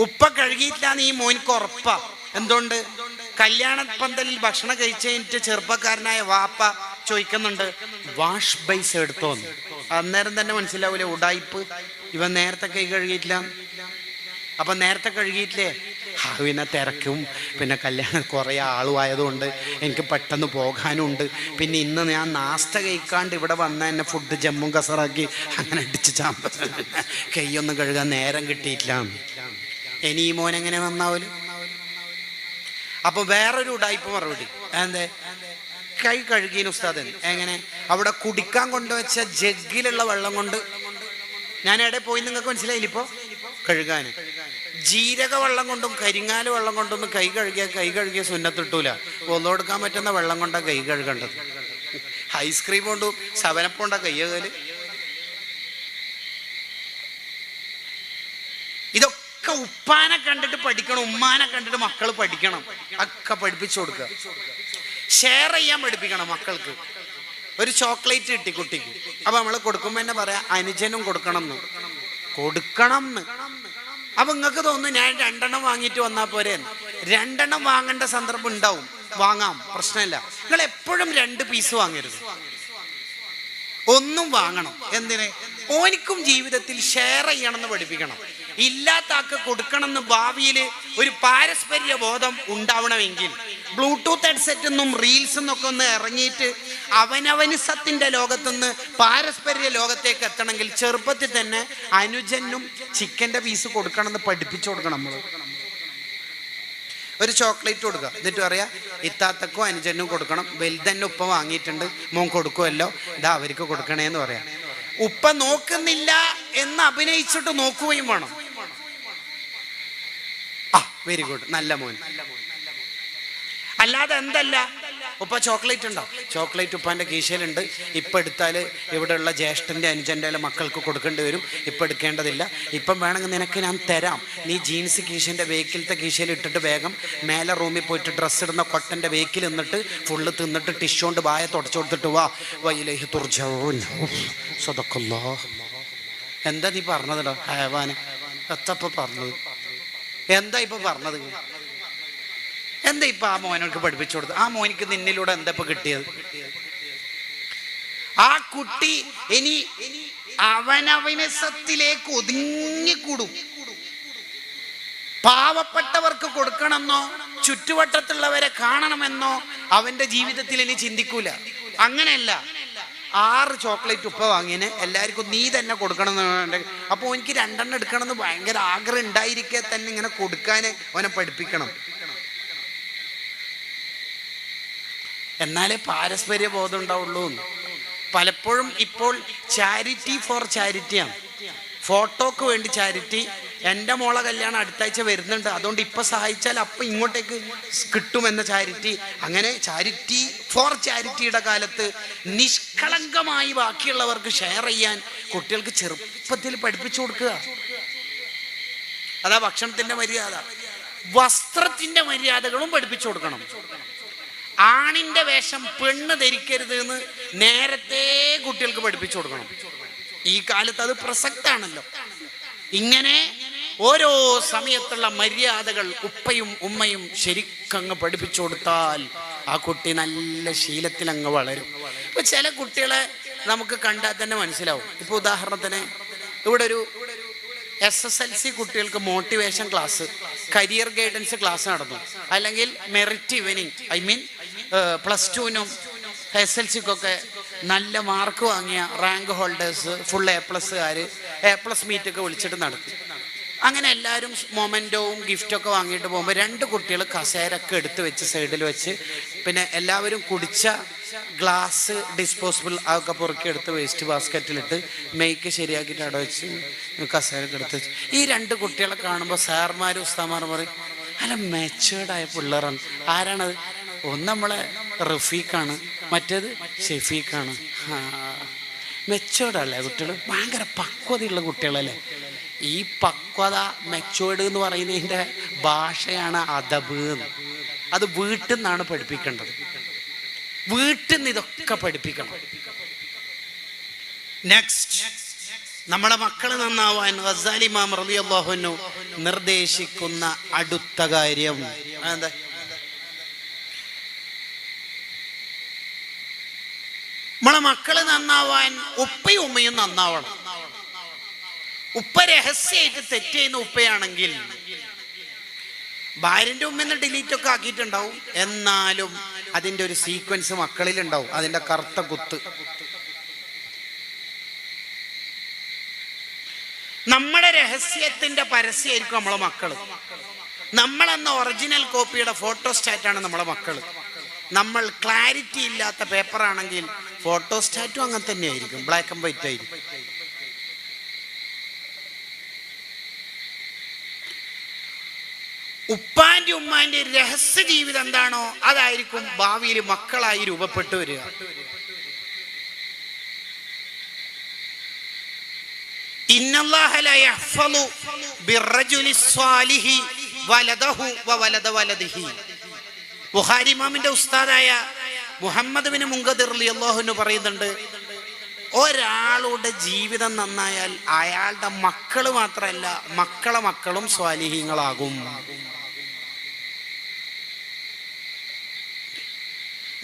ഉപ്പ കഴുകിയിട്ടാന്ന് ഈ മോനിക്ക് ഉറപ്പാ. എന്തുകൊണ്ട്? കല്യാണ പന്തലിൽ ഭക്ഷണം കഴിച്ച് കഴിഞ്ഞിട്ട് ചെറുപ്പക്കാരനായ വാപ്പ ചോദിക്കുന്നുണ്ട്, വാഷ് ബേസ് എടുത്തോന്ന്. അന്നേരം തന്നെ മനസ്സിലാവൂലേ ഉടായിപ്പ്, ഇവൻ നേരത്തെ കൈ കഴുകിയിട്ടില്ല. അപ്പൊ നേരത്തെ കഴുകിയിട്ടില്ലേ? പിന്നെ തിരക്കും, പിന്നെ കല്യാണം കുറേ ആളുമായതുകൊണ്ട് എനിക്ക് പെട്ടെന്ന് പോകാനുണ്ട്, പിന്നെ ഇന്ന് ഞാൻ നാസ്ത കഴിക്കാണ്ട് ഇവിടെ വന്ന എന്നെ ഫുഡ് ജമ്മും കസറാക്കി അങ്ങനെ അടിച്ച് ചാമ്പ കൈയൊന്നും കഴുകാൻ നേരം കിട്ടിയിട്ടില്ല. ഇനി ഈ മോൻ എങ്ങനെ നന്നാവലും? അപ്പൊ വേറൊരു ഉടായിപ്പ് മറുപടി, എന്തേ കൈ കഴുകിയ ഉസ്താദ്? എങ്ങനെ? അവിടെ കുടിക്കാൻ കൊണ്ടുവച്ച ജഗ്ഗിലുള്ള വെള്ളം കൊണ്ട് ഞാൻ എവിടെ പോയി നിങ്ങൾക്ക് മനസ്സിലായില്ല? ഇപ്പോ കഴുകാൻ ജീരക വെള്ളം കൊണ്ടും കരിങ്ങാല് വെള്ളം കൊണ്ടൊന്നും കൈ കഴുകിയ സുന്നത്തിട്ടൂല. ഒന്നോടുക്കാൻ പറ്റുന്ന വെള്ളം കൊണ്ടാ കൈ കഴുകേണ്ടത്. ഐസ്ക്രീം കൊണ്ടും സവനപ്പം കൊണ്ടാ കൈ കഴുകല്. ഇതൊക്കെ ഉപ്പാനെ കണ്ടിട്ട് പഠിക്കണം, ഉമ്മാനെ കണ്ടിട്ട് മക്കൾ പഠിക്കണം. ഒക്കെ പഠിപ്പിച്ചു കൊടുക്കുക. ഷെയർ ചെയ്യാൻ പഠിപ്പിക്കണം മക്കൾക്ക്. ഒരു ചോക്ലേറ്റ് കിട്ടി കുട്ടിക്ക്, അപ്പൊ നമ്മൾ കൊടുക്കുമ്പോ തന്നെ പറയാ അനുജനും കൊടുക്കണം എന്ന്. അപ്പൊ നിങ്ങൾക്ക് തോന്നുന്നു ഞാൻ 2 എണ്ണം വാങ്ങിയിട്ട് വന്നാ പോരെ. 2 എണ്ണം വാങ്ങേണ്ട സന്ദർഭം ഉണ്ടാവും, വാങ്ങാം, പ്രശ്നമില്ല. നിങ്ങൾ എപ്പോഴും 2 പീസ് വാങ്ങരുത്, ഒന്നും വാങ്ങണം. എന്തിന്? ഓനിക്കും ജീവിതത്തിൽ ഷെയർ ചെയ്യണമെന്ന് പഠിപ്പിക്കണം. ഇല്ലാത്ത ആൾക്ക് കൊടുക്കണം എന്ന് ഭാവിയിൽ ഒരു പാരസ്പര്യ ബോധം ഉണ്ടാവണമെങ്കിൽ ബ്ലൂടൂത്ത് ഹെഡ്സെറ്റ് എന്നും റീൽസ് എന്നൊക്കെ ഒന്ന് ഇറങ്ങിയിട്ട് അവനവനിസത്തിന്റെ ലോകത്തുനിന്ന് പാരസ്പര്യ ലോകത്തേക്ക് എത്തണമെങ്കിൽ ചെറുപ്പത്തിൽ തന്നെ അനുജനും ചിക്കന്റെ പീസ് കൊടുക്കണം എന്ന് പഠിപ്പിച്ചു കൊടുക്കണം. നമ്മൾ ഒരു ചോക്ലേറ്റ് കൊടുക്കുക, എന്നിട്ട് പറയാ ഇത്താത്തക്കും അനുജനും കൊടുക്കണം, വലുതന്നെ ഉപ്പ വാങ്ങിയിട്ടുണ്ട്, മോൻ കൊടുക്കുമല്ലോ, ഇതാ അവർക്ക് കൊടുക്കണേന്ന് പറയാം. ഉപ്പ നോക്കുന്നില്ല എന്ന് അഭിനയിച്ചിട്ട് നോക്കുകയും വേണം. വെരി ഗുഡ്, നല്ല മോൻ. അല്ലാതെ എന്തല്ല, ഉപ്പ ചോക്ലേറ്റ് ഉണ്ടോ, ചോക്ലേറ്റ് ഉപ്പാന്റെ കീശയിലുണ്ട്, ഇപ്പം എടുത്താൽ ഇവിടെയുള്ള ജ്യേഷ്ഠന്റെ അനുജന്റെ മക്കൾക്ക് കൊടുക്കേണ്ടി വരും, ഇപ്പം എടുക്കേണ്ടതില്ല, ഇപ്പം വേണമെങ്കിൽ നിനക്ക് ഞാൻ തരാം, നീ ജീൻസ് കീശന്റെ വേക്കിലത്തെ കീശയിൽ ഇട്ടിട്ട് വേഗം മേലെ റൂമിൽ പോയിട്ട് ഡ്രസ്സ് ഇടുന്ന കൊട്ടന്റെ വേക്കിൽ നിന്നിട്ട് ഫുള്ള് തിന്നിട്ട് ടിഷ്യൂ കൊണ്ട് വായ തുടച്ചു കൊടുത്തിട്ട് വാ വയിലേഹി തുർജഊൻ സദഖല്ലാഹ്. എന്താ നീ പറഞ്ഞതല്ലോ ഹയവാന്? എത്തപ്പ പറഞ്ഞത്? എന്താ ഇപ്പൊ പറഞ്ഞത്? എന്താ ഇപ്പൊ ആ മോനോക്ക് പഠിപ്പിച്ചു കൊടുത്തത്? ആ മോനിക്ക് നിന്നിലൂടെ എന്താ ഇപ്പൊ കിട്ടിയത്? ആ കുട്ടി ഇനി അവനവനസത്തിലേക്ക് ഒതുങ്ങിക്കൂടും. പാവപ്പെട്ടവർക്ക് കൊടുക്കണമെന്നോ ചുറ്റുവട്ടത്തുള്ളവരെ കാണണമെന്നോ അവന്റെ ജീവിതത്തിൽ ഇനി ചിന്തിക്കൂല. അങ്ങനെയല്ല, 6 ചോക്ലേറ്റ് ഉപ്പ വാങ്ങിയതിന് എല്ലാവർക്കും നീ തന്നെ കൊടുക്കണം എന്ന്. അപ്പോൾ എനിക്ക് 2 എണ്ണം എടുക്കണം എന്ന് ഭയങ്കര ആഗ്രഹം ഉണ്ടായിരിക്കെ തന്നെ ഇങ്ങനെ കൊടുക്കാന് അവനെ പഠിപ്പിക്കണം. എന്നാലേ പാരസ്പര്യ ബോധം ഉണ്ടാവുള്ളൂ. പലപ്പോഴും ഇപ്പോൾ ചാരിറ്റി ഫോർ ചാരിറ്റിയാണ്. ഫോട്ടോക്ക് വേണ്ടി ചാരിറ്റി. എൻ്റെ മോളെ കല്യാണം അടുത്താഴ്ച വരുന്നുണ്ട്, അതുകൊണ്ട് ഇപ്പൊ സഹായിച്ചാൽ അപ്പൊ ഇങ്ങോട്ടേക്ക് കിട്ടുമെന്ന ചാരിറ്റി. അങ്ങനെ ചാരിറ്റി ഫോർ ചാരിറ്റിയുടെ കാലത്ത് നിഷ്കളങ്കമായി ബാക്കിയുള്ളവർക്ക് ഷെയർ ചെയ്യാൻ കുട്ടികൾക്ക് ചെറുപ്പത്തിൽ പഠിപ്പിച്ചു കൊടുക്കുക. അതാ ഭക്ഷണത്തിന്റെ മര്യാദ. വസ്ത്രത്തിന്റെ മര്യാദകളും പഠിപ്പിച്ചു കൊടുക്കണം. ആണിന്റെ വേഷം പെണ്ണ് ധരിക്കരുത് എന്ന് നേരത്തെ കുട്ടികൾക്ക് പഠിപ്പിച്ചു കൊടുക്കണം. ഈ കാലത്ത് അത് പ്രസക്താണല്ലോ. ഇങ്ങനെ ഓരോ സമയത്തുള്ള മര്യാദകൾ ഉപ്പയും ഉമ്മയും ശരിക്കങ്ങ് പഠിപ്പിച്ചു കൊടുത്താൽ ആ കുട്ടി നല്ല ശീലത്തിൽ അങ്ങ് വളരും. ഇപ്പൊ ചില കുട്ടികളെ നമുക്ക് കണ്ടാൽ തന്നെ മനസ്സിലാവും. ഇപ്പൊ ഉദാഹരണത്തിന് ഇവിടെ ഒരു SSLC കുട്ടികൾക്ക് motivation class, career guidance class നടന്നു. അല്ലെങ്കിൽ മെറിറ്റ് ഈവനിങ്, ഐ മീൻ +2-നും SLCക്കൊക്കെ നല്ല മാർക്ക് വാങ്ങിയ റാങ്ക് ഹോൾഡേഴ്സ്, ഫുൾ A+കാര് A+ മീറ്റൊക്കെ വിളിച്ചിട്ട് നടത്തി. അങ്ങനെ എല്ലാവരും മൊമെന്റോവും ഗിഫ്റ്റൊക്കെ വാങ്ങിയിട്ട് പോകുമ്പോൾ 2 കുട്ടികൾ കസേരൊക്കെ എടുത്ത് വെച്ച് സൈഡിൽ വെച്ച്, പിന്നെ എല്ലാവരും കുടിച്ച ഗ്ലാസ് ഡിസ്പോസിബിൾ അതൊക്കെ പൊറുക്കി എടുത്ത് വേസ്റ്റ് ബാസ്ക്കറ്റിലിട്ട് മെയ്ക്ക് ശരിയാക്കിയിട്ട് അവിടെ വെച്ച് കസേരൊക്കെ എടുത്ത് വെച്ച്. ഈ 2 കുട്ടികളെ കാണുമ്പോൾ സാർമാരും ഉസ്താമാരും പറയും, അല്ല മെച്ചേർഡായ പിള്ളേരാണ്. ആരാണത്? ഒന്ന് നമ്മളെ റഫീഖാണ്, മറ്റേത് ഷെഫീഖാണ്. മെച്ചേർഡല്ലേ കുട്ടികൾ? ഭയങ്കര പക്വതയുള്ള കുട്ടികളല്ലേ? ഈ പക്വത, മെച്ചേർഡ് എന്ന് പറയുന്നതിൻ്റെ ഭാഷയാണ് അദബ്. അത് വീട്ടിൽ നിന്നാണ് പഠിപ്പിക്കേണ്ടത്. വീട്ടിൽ നിന്ന് ഇതൊക്കെ പഠിപ്പിക്കണം. നെക്സ്റ്റ്, നമ്മുടെ മക്കൾ നന്നാവാൻ ഗസാലി ഇമാം റളിയല്ലാഹു അൻഹു നിർദ്ദേശിക്കുന്ന അടുത്ത കാര്യം എന്താ? നമ്മളെ മക്കള് നന്നാവാൻ ഉപ്പയും ഉമ്മയും നന്നാവണം. ഉപ്പ രഹസ്യമായിട്ട് തെറ്റ് ചെയ്യുന്ന ഉപ്പയാണെങ്കിൽ ഭാര്യന്റെ ഉമ്മന്ന് ഡിലീറ്റ് ഒക്കെ ആക്കിയിട്ടുണ്ടാവും, എന്നാലും അതിന്റെ ഒരു സീക്വൻസ് മക്കളിൽ ഉണ്ടാവും, അതിന്റെ കറുത്ത കുത്ത്. നമ്മുടെ രഹസ്യത്തിന്റെ പരസ്യമായിരിക്കും നമ്മളെ മക്കള്. നമ്മളെന്ന ഒറിജിനൽ കോപ്പിയുടെ ഫോട്ടോസ്റ്റാറ്റാണ് നമ്മളെ മക്കള്. നമ്മൾ ക്ലാരിറ്റി ഇല്ലാത്ത പേപ്പറാണെങ്കിൽ ഫോട്ടോസ്റ്റാറ്റും അങ്ങനെ തന്നെ ആയിരിക്കും, ബ്ലാക്ക് ആൻഡ് വൈറ്റ് ആയിരിക്കും. ഉപ്പാന്റെ ഉമ്മാന്റെ രഹസ്യ ജീവിതം എന്താണോ അതായിരിക്കും ഭാവിയിൽ മക്കളായി രൂപപ്പെട്ടു വരിക. ഇന്നല്ലാഹ ലാ യഹ്ഫളു ബിർറജുലി സ്വാലിഹി വലദഹു വവലദ വലദിഹി. ബുഖാരി ഇമാമിന്റെ ഉസ്താദായ മുഹമ്മദ് ബിൻ മുൻകദിർ റളിയല്ലാഹു അൻഹു പറയുന്നുണ്ട്, ഒരാളുടെ ജീവിതം നന്നായാൽ അയാളുടെ മക്കള് മാത്രമല്ല മക്കളെ മക്കളും സ്വാലിഹീങ്ങളാകും.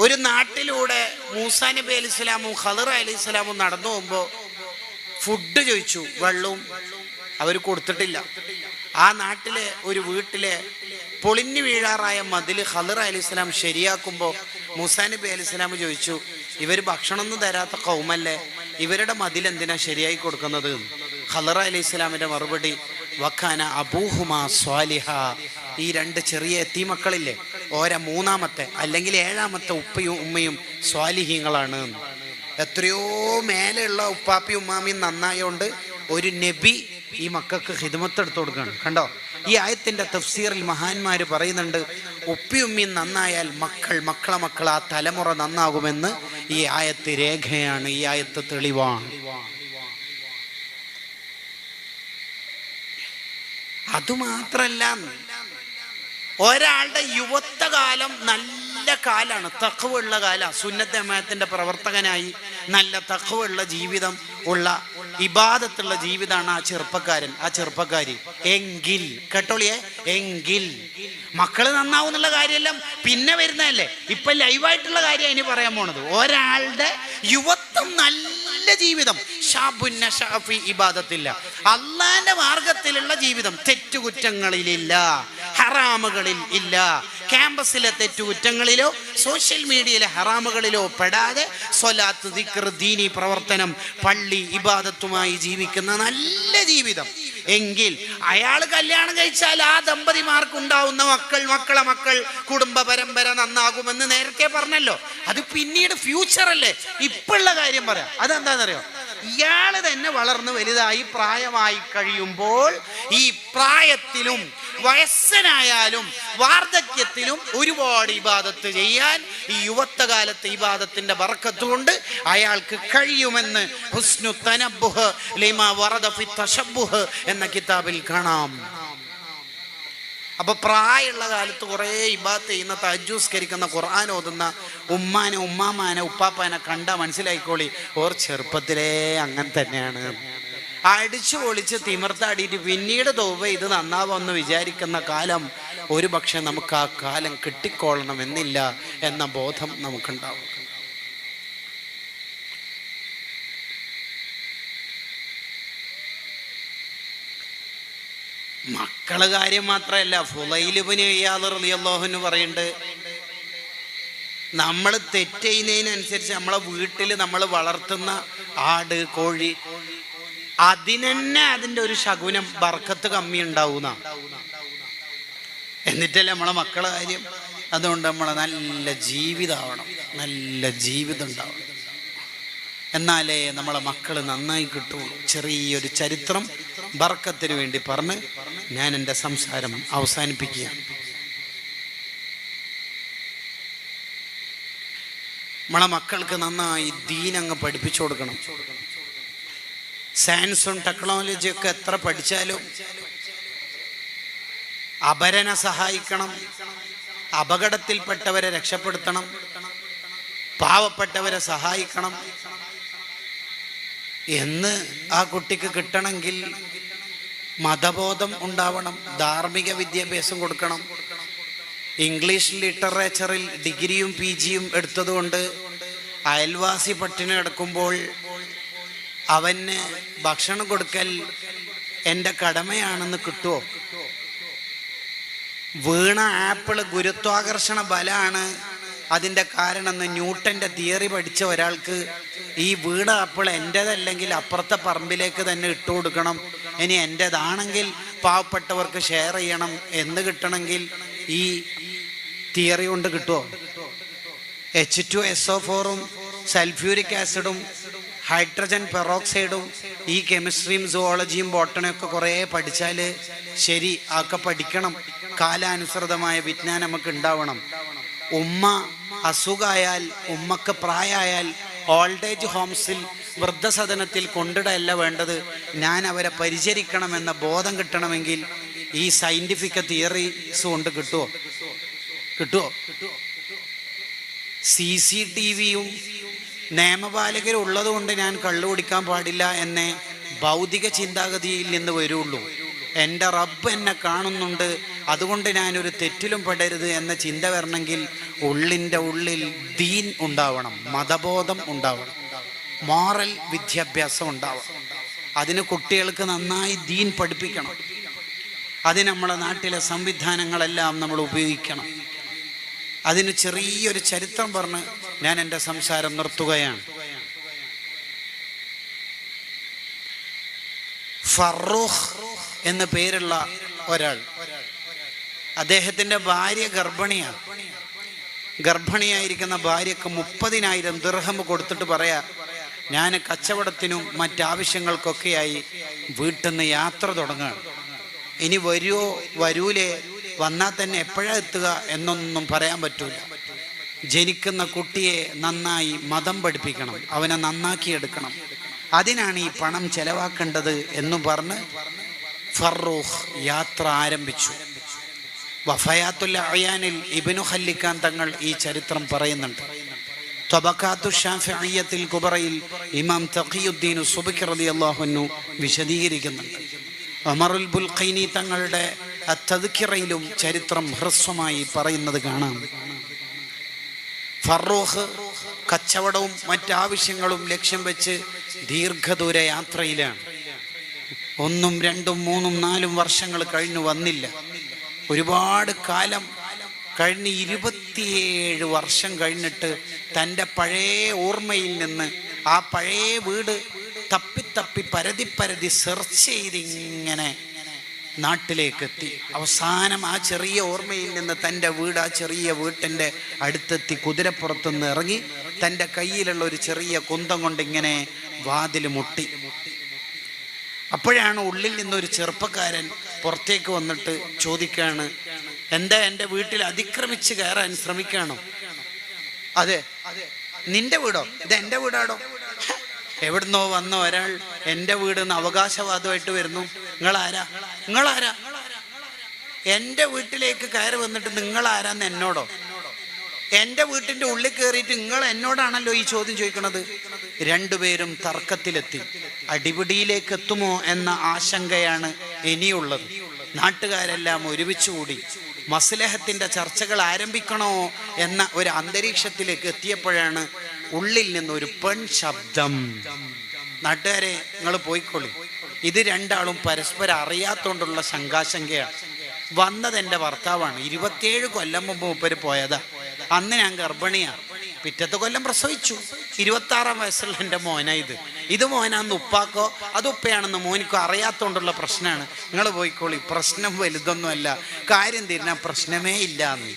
ഒരു നാട്ടിലൂടെ മൂസാ നബി അലൈഹി സ്വലാമും ഖളിർ അലൈഹി സ്വലാമും നടന്നു പോകുമ്പോൾ ഫുഡ് ചോദിച്ചു, വെള്ളവും അവർ കൊടുത്തിട്ടില്ല. ആ നാട്ടിലെ ഒരു വീട്ടിലെ പൊളിഞ്ഞു വീഴാറായ മതില് ഖളിർ അലൈഹി സ്വലാം ശരിയാക്കുമ്പോൾ മൂസാ നബി അലൈഹി സ്വലാം ചോദിച്ചു, ഇവർ ഭക്ഷണമൊന്നും തരാത്ത കൗമല്ലേ, ഇവരുടെ മതിൽ എന്തിനാ ശരിയായി കൊടുക്കുന്നത്? ഖളിർ അലൈഹി സ്വലാമിന്റെ മറുപടി, വഖാന അബൂഹുമാ സ്വാലിഹ. ഈ രണ്ട് ചെറിയ എത്തീമക്കളില്ലേ, മൂന്നാമത്തെ അല്ലെങ്കിൽ ഏഴാമത്തെ ഉപ്പയും ഉമ്മയും സ്വാലിഹീങ്ങളാണ്. എത്രയോ മേലെയുള്ള ഉപ്പാപ്പിയും ഉമ്മാമിയും നന്നായോണ്ട് ഒരു നബി ഈ മക്കൾക്ക് ഹിദ്മത്ത് എടുത്തു കൊടുക്കുകയാണ്. കണ്ടോ, ഈ ആയത്തിന്റെ തഫ്സീറിൽ മഹാന്മാര് പറയുന്നുണ്ട്, ഉപ്പിയുമ്മയും നന്നായാൽ മക്കളെ മക്കൾ ആ തലമുറ നന്നാകുമെന്ന് ഈ ആയത്ത് രേഖയാണ്, ഈ ആയത്ത് തെളിവാണ്. അതുമാത്രല്ല, ഒരാളുടെ യുവത്വകാലം നല്ല കാലാണ്, തഖ്വയുള്ള കാലം. സുന്നത്ത് ജമാഅത്തിന്റെ പ്രവർത്തകനായി നല്ല തഖ്വയുള്ള ജീവിതം ഉള്ള ഇബാദത്തുള്ള ജീവിതമാണ് ആ ചെറുപ്പക്കാരൻ, ആ ചെറുപ്പക്കാരി. എങ്കിൽ കേട്ടോളിയെ, എങ്കിൽ മക്കള് നന്നാവും എന്നുള്ള കാര്യമെല്ലാം പിന്നെ വരുന്നതല്ലേ, ഇപ്പൊ ലൈവായിട്ടുള്ള കാര്യം അതിന് പറയാൻ പോണത്. ഒരാളുടെ യുവത്വം നല്ല ജീവിതം, ഇബാദത്തില്ല, അള്ളാന്റെ മാർഗത്തിലുള്ള ജീവിതം, തെറ്റുകുറ്റങ്ങളിലില്ല, ഹറാമുകളിൽ ഇല്ല, ക്യാമ്പസിലെ തെറ്റുകുറ്റങ്ങളിലോ സോഷ്യൽ മീഡിയയിലെ ഹറാമുകളിലോ പെടാതെ സ്വലാത്ത്, ദിക്ർ, ദീനി പ്രവർത്തനം, പള്ളി, ഇബാദത്തുമായി ജീവിക്കുന്ന നല്ല ജീവിതം. എങ്കിൽ അയാൾ കല്യാണം കഴിച്ചാൽ ആ ദമ്പതിമാർക്ക് ഉണ്ടാവുന്ന മക്കളെ മക്കൾ കുടുംബ പരമ്പര നന്നാകുമെന്ന് നേരത്തെ പറഞ്ഞല്ലോ. അത് പിന്നീട് ഫ്യൂച്ചർ അല്ലേ, ഇപ്പോഴുള്ള കാര്യം പറയാം. അതെന്താണെന്നറിയോ, ഇയാള് തന്നെ വളർന്ന് വലുതായി പ്രായമായി കഴിയുമ്പോൾ ഈ പ്രായത്തിലും വയസ്സനായാലും വാർദ്ധക്യത്തിലും ഒരുപാട് ഇബാദത്ത് ചെയ്യാൻ ഈ യുവത്വകാലത്തെ ഇബാദത്തിന്റെ ബർക്കത്ത് കൊണ്ട് അയാൾക്ക് കഴിയുമെന്ന് ഹുസ്നു തനബ്ബുഹ് ലിമാ വറദ ഫി തശബ്ബുഹ് എന്ന കിതാബിൽ കാണാം. അപ്പൊ പ്രായമുള്ള കാലത്ത് കുറെ ഇബാദത്ത് ചെയ്യുന്ന, തഹജ്ജുസ്കരിക്കുന്ന, ഖുർആൻ ഓതുന്ന ഉമ്മാനെ, ഉമ്മാമാനെ, ഉപ്പാപ്പാനെ കണ്ടാ മനസ്സിലായിക്കോളി, ഓർ ചെറുപ്പത്തിലേ അങ്ങനെ തന്നെയാണ്. അടിച്ചു പൊളിച്ച് തിമിർത്താടിയിട്ട് പിന്നീട് തൗബ ഇത് നന്നാവുമെന്ന് വിചാരിക്കുന്ന കാലം ഒരു പക്ഷെ നമുക്ക് ആ കാലം കിട്ടിക്കൊള്ളണമെന്നില്ല എന്ന ബോധം നമുക്കുണ്ടാവും. മക്കളെ കാര്യം മാത്രമല്ല, ഫുളൈൽ ഇബ്നു ഇയാദ് റളിയല്ലാഹു അൻഹു പറയുന്നുണ്ട്, നമ്മൾ തെറ്റ് ചെയ്യുന്നതിനനുസരിച്ച് നമ്മളെ വീട്ടിൽ നമ്മൾ വളർത്തുന്ന ആട്, കോഴി, അതിനെന്നെ അതിൻ്റെ ഒരു ശകുനം ബർക്കത്ത് കമ്മി ഉണ്ടാവുന്ന. എന്നിട്ടല്ലേ നമ്മളെ മക്കളെ കാര്യം. അതുകൊണ്ട് നമ്മളെ നല്ല ജീവിതമാവണം, നല്ല ജീവിതം ഉണ്ടാവണം, എന്നാലേ നമ്മളെ മക്കൾ നന്നായി കിട്ടുള്ളൂ. ചെറിയൊരു ചരിത്രം ബർക്കത്തിന് വേണ്ടി പറഞ്ഞ് ഞാൻ എൻ്റെ സംസാരം അവസാനിപ്പിക്കുകയാണ്. നമ്മളെ മക്കൾക്ക് നന്നായി ദീൻ അങ്ങ് പഠിപ്പിച്ചു കൊടുക്കണം. സയൻസും ടെക്നോളജിയും ഒക്കെ എത്ര പഠിച്ചാലും അപരനെ സഹായിക്കണം, അപകടത്തിൽപ്പെട്ടവരെ രക്ഷപ്പെടുത്തണം, പാവപ്പെട്ടവരെ സഹായിക്കണം എന്ന് ആ കുട്ടിക്ക് കിട്ടണമെങ്കിൽ മതബോധം ഉണ്ടാവണം, ധാർമ്മിക വിദ്യാഭ്യാസം കൊടുക്കണം. ഇംഗ്ലീഷ് ലിറ്ററേച്ചറിൽ ഡിഗ്രിയും PGയും എടുത്തതുകൊണ്ട് അയൽവാസി പട്ടിണി കിടക്കുമ്പോൾ അവന് ഭക്ഷണം കൊടുക്കൽ എൻ്റെ കടമയാണെന്ന് കിട്ടുമോ? വീണ ആപ്പിള് ഗുരുത്വാകർഷണ ബലമാണ് അതിൻ്റെ കാരണം ന്യൂട്ടൻ്റെ തിയറി പഠിച്ച ഒരാൾക്ക് ഈ വീണ ആപ്പിൾ എൻ്റേതല്ലെങ്കിൽ അപ്പുറത്തെ പറമ്പിലേക്ക് തന്നെ ഇട്ടു കൊടുക്കണം, ഇനി എൻ്റേതാണെങ്കിൽ പാവപ്പെട്ടവർക്ക് ഷെയർ ചെയ്യണം എന്ന് കിട്ടണമെങ്കിൽ ഈ തിയറി കൊണ്ട് കിട്ടുമോ? H2SO4 സൾഫ്യൂരിക് ആസിഡും ഹൈഡ്രജൻ പെറോക്സൈഡും ഈ കെമിസ്ട്രിയും സുവോളജിയും ബോട്ടണിയൊക്കെ കുറേ പഠിച്ചാൽ ശരി, ആക്കെ പഠിക്കണം. കാലാനുസൃതമായ വിജ്ഞാനം നമുക്ക് ഉണ്ടാവണം. ഉമ്മ അസുഖമായാൽ, ഉമ്മക്ക് പ്രായമായാൽ ഓൾഡ് ഏജ് ഹോംസിൽ വൃദ്ധസദനത്തിൽ കൊണ്ടിടല്ല വേണ്ടത്, ഞാൻ അവരെ പരിചരിക്കണമെന്ന ബോധം കിട്ടണമെങ്കിൽ ഈ സയന്റിഫിക് തിയറീസ് കൊണ്ട് കിട്ടുമോ? CCTVയും നിയമപാലകരും ഉള്ളത് കൊണ്ട് ഞാൻ കള്ളു കുടിക്കാൻ പാടില്ല എന്നേ ഭൗതിക ചിന്താഗതിയിൽ നിന്ന് വരുള്ളൂ. എൻ്റെ റബ്ബ് എന്നെ കാണുന്നുണ്ട്, അതുകൊണ്ട് ഞാനൊരു തെറ്റിലും പെടരുത് എന്ന ചിന്ത വരണമെങ്കിൽ ഉള്ളിൻ്റെ ഉള്ളിൽ ദീൻ ഉണ്ടാവണം, മതബോധം ഉണ്ടാവണം, മോറൽ വിദ്യാഭ്യാസം ഉണ്ടാവണം. അതിന് കുട്ടികൾക്ക് നന്നായി ദീൻ പഠിപ്പിക്കണം. അതിന് നമ്മളെ നാട്ടിലെ സംവിധാനങ്ങളെല്ലാം നമ്മൾ ഉപയോഗിക്കണം. അതിന് ചെറിയൊരു ചരിത്രം പറഞ്ഞ് ഞാൻ എൻ്റെ സംസാരം നിർത്തുകയാണ്. ഫറൂഖ് എന്ന പേരുള്ള ഒരാൾ, അദ്ദേഹത്തിൻ്റെ ഭാര്യ ഗർഭിണിയായിരിക്കുന്ന ഭാര്യക്ക് 30,000 ദിർഹം കൊടുത്തിട്ട് പറയാ, ഞാൻ കച്ചവടത്തിനും മറ്റാവശ്യങ്ങൾക്കൊക്കെയായി വീട്ടിൽ നിന്ന് യാത്ര തുടങ്ങുകയാണ്. ഇനി വരുമോ വരൂലേ, വന്നാൽ തന്നെ എപ്പോഴാ എത്തുക എന്നൊന്നും പറയാൻ പറ്റൂല. ജനിക്കുന്ന കുട്ടിയെ നന്നായി മതം പഠിപ്പിക്കണം, അവനെ നന്നാക്കിയെടുക്കണം, അതിനാണ് ഈ പണം ചെലവാക്കേണ്ടത് എന്നും പറഞ്ഞ് ഫറൂഖ് യാത്ര ആരംഭിച്ചു. വഫയാത്തുൽ അയാനിൽ ഇബ്നു ഖല്ലിക്കാൻ തങ്ങൾ ഈ ചരിത്രം പറയുന്നുണ്ട്. തബഖാത്തു ഷാഫിഇയ്യത്തിൽ കുബറയിൽ ഇമാം തഖിയുദ്ദീൻ സുബ്കി റളിയല്ലാഹു അൻഹു വിശദീകരിക്കുന്നുണ്ട്. ഉമറുൽ ബുൽഖൈനി തങ്ങളുടെ അത്തദ്കിറയിലും ചരിത്രം ഹ്രസ്വമായി പറയുന്നത് കാണാം. ഫറൂഖ് കച്ചവടവും മറ്റാവശ്യങ്ങളും ലക്ഷ്യം വെച്ച് ദീർഘദൂര യാത്രയിലാണ്. 1, 2, 3, 4 വർഷങ്ങൾ കഴിഞ്ഞു വന്നില്ല. ഒരുപാട് കാലം കഴിഞ്ഞ് 27 വർഷം കഴിഞ്ഞിട്ട് തൻ്റെ പഴയ ഓർമ്മയിൽ നിന്ന് ആ പഴയ വീട് തപ്പി പരതി സെർച്ച് ചെയ്ത് ഇങ്ങനെ നാട്ടിലേക്കെത്തി. അവസാനം ആ ചെറിയ ഓർമ്മയിൽ നിന്ന് തൻ്റെ വീട്, ആ ചെറിയ വീട്ടിൻ്റെ അടുത്തെത്തി കുതിരപ്പുറത്തുനിന്ന് ഇറങ്ങി തൻ്റെ കയ്യിലുള്ള ഒരു ചെറിയ കുന്തം കൊണ്ട് ഇങ്ങനെ വാതിൽ മുട്ടി. അപ്പോഴാണ് ഉള്ളിൽ നിന്നൊരു ചെറുപ്പക്കാരൻ പുറത്തേക്ക് വന്നിട്ട് ചോദിക്കുകയാണ്, എന്താ എൻ്റെ വീട്ടിൽ അതിക്രമിച്ച് കയറാൻ ശ്രമിക്കുകയാണോ? അതെ. നിന്റെ വീടോ? ഇത് എൻ്റെ വീടാടോ. എവിടുന്നോ വന്ന ഒരാൾ എൻ്റെ വീടെന്ന് അവകാശവാദമായിട്ട് വരുന്നു. നിങ്ങളാരാ? എൻ്റെ വീട്ടിലേക്ക് കയറി വന്നിട്ട് നിങ്ങളാരാന്ന് എന്നോടോ? എൻ്റെ വീട്ടിൻ്റെ ഉള്ളിൽ കയറിയിട്ട് നിങ്ങൾ എന്നോടാണല്ലോ ഈ ചോദ്യം ചോദിക്കണത്. രണ്ടുപേരും തർക്കത്തിലെത്തി. അടിപിടിയിലേക്ക് എത്തുമോ എന്ന ആശങ്കയാണ് ഇനിയുള്ളത്. നാട്ടുകാരെല്ലാം ഒരുമിച്ച് കൂടി മസ്ലഹത്തിന്റെ ചർച്ചകൾ ആരംഭിക്കണോ എന്ന ഒരു അന്തരീക്ഷത്തിലേക്ക് എത്തിയപ്പോഴാണ് ഉള്ളിൽ നിന്നൊരു പെൺ ശബ്ദം. നാട്ടുകാരെ, നിങ്ങൾ പോയിക്കൊള്ളി, ഇത് രണ്ടാളും പരസ്പരം അറിയാത്തോണ്ടുള്ള ശങ്കാശങ്കയാണ്. വന്നത് എൻ്റെ ഭർത്താവാണ്. 27 കൊല്ലം മുമ്പ് മൂപ്പര് പോയതാ. അന്ന് ഞാൻ ഗർഭിണിയാണ്. പിറ്റത്തെ കൊല്ലം പ്രസവിച്ചു. 26-ാം വയസ്സുള്ള എൻ്റെ മോനാ ഇത് മോനാന്ന് ഉപ്പാക്കോ അത് ഉപ്പയാണെന്ന് മോനിക്കോ അറിയാത്തോണ്ടുള്ള പ്രശ്നമാണ്. നിങ്ങൾ പോയിക്കോളി, പ്രശ്നം വലുതൊന്നുമല്ല, കാര്യം തീരുന്ന പ്രശ്നമേ ഇല്ല എന്ന്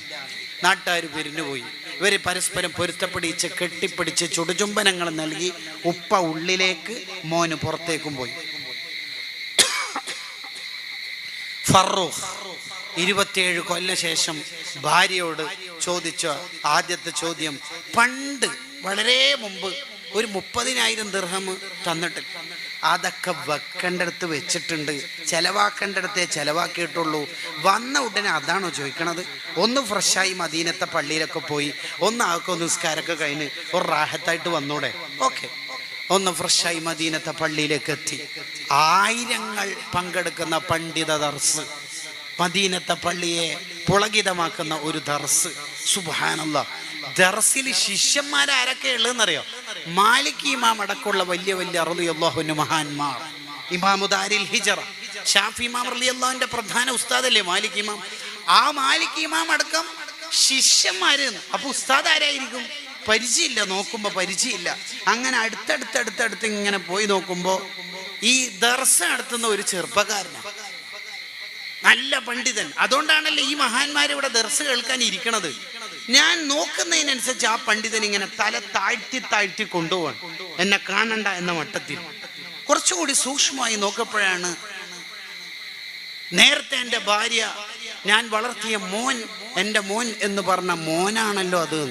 നാട്ടുകാർ പിരിഞ്ഞുപോയി. ഇവർ പരസ്പരം പൊരുത്തപ്പിടിച്ച് കെട്ടിപ്പിടിച്ച് ചുടുചുംബനങ്ങൾ നൽകി ഉപ്പ ഉള്ളിലേക്ക്, മോന് പുറത്തേക്കും പോയി. ഫറൂഖ് 27 കൊല്ലം ശേഷം ഭാര്യയോട് ചോദിച്ച ആദ്യത്തെ ചോദ്യം, പണ്ട് വളരെ മുമ്പ് ഒരു 30,000 ദിർഹം തന്നിട്ടില്ല, അതൊക്കെ വെക്കേണ്ടടുത്ത് വെച്ചിട്ടുണ്ട്, ചെലവാക്കേണ്ടടുത്തേ ചെലവാക്കിയിട്ടുള്ളൂ, വന്ന ഉടനെ അതാണോ ചോദിക്കണത്? ഒന്ന് ഫ്രഷായി മദീനത്തെ പള്ളിയിലൊക്കെ പോയി ഒന്ന് നിസ്കാരമൊക്കെ കഴിഞ്ഞ് ഒരു റാഹത്തായിട്ട് വന്നൂടെ? ഓക്കെ, ഒന്ന് ഫ്രഷായി മദീനത്തെ പള്ളിയിലേക്ക് എത്തി. 1000 പങ്കെടുക്കുന്ന പണ്ഡിത ദർസ്, മദീനത്തെ പള്ളിയെ പുളകിതമാക്കുന്ന ഒരു ദർസ്. സുബ്ഹാനല്ലാഹ്, ദർസിൽ ശിഷ്യന്മാരാരൊക്കെ ഉള്ളതെന്നറിയോ? മാലിക് ഇമാം അടക്കമുള്ള വലിയ റളിയല്ലാഹു അൻഹു മഹാന്മാർ, ഇമാമു ദാരിൽ ഹിജ്റ ഷാഫി ഇമാം റളിയല്ലാഹുവിന്റെ പ്രധാന ഉസ്താദല്ലേ മാലിക് ഇമാം. ആ മാലിക് ഇമാം അടക്കം ശിഷ്യന്മാര്. അപ്പൊ ഉസ്താദ് ആരായിരിക്കും? പരിചയമില്ല, നോക്കുമ്പോ പരിചയമില്ല. അങ്ങനെ അടുത്തടുത്ത് ഇങ്ങനെ പോയി നോക്കുമ്പോ ഈ ദർസ് നടത്തുന്ന ഒരു ചെറുപ്പക്കാരനാണ്, നല്ല പണ്ഡിതൻ. അതുകൊണ്ടാണല്ലോ ഈ മഹാന്മാർ ഇവിടെ ദർസ് കേൾക്കാൻ ഇരിക്കണത്. ഞാൻ നോക്കുന്നതിനനുസരിച്ച് ആ പണ്ഡിതൻ ഇങ്ങനെ തല താഴ്ത്തി കൊണ്ടുപോവാൻ, എന്നെ കാണണ്ട എന്ന മട്ടത്തിൽ. കുറച്ചുകൂടി സൂക്ഷ്മമായി നോക്കപ്പോഴാണ് നേരത്തെ എൻ്റെ ഭാര്യ, ഞാൻ വളർത്തിയ മോൻ, എൻ്റെ മോൻ എന്ന് പറഞ്ഞ മോനാണല്ലോ അത്.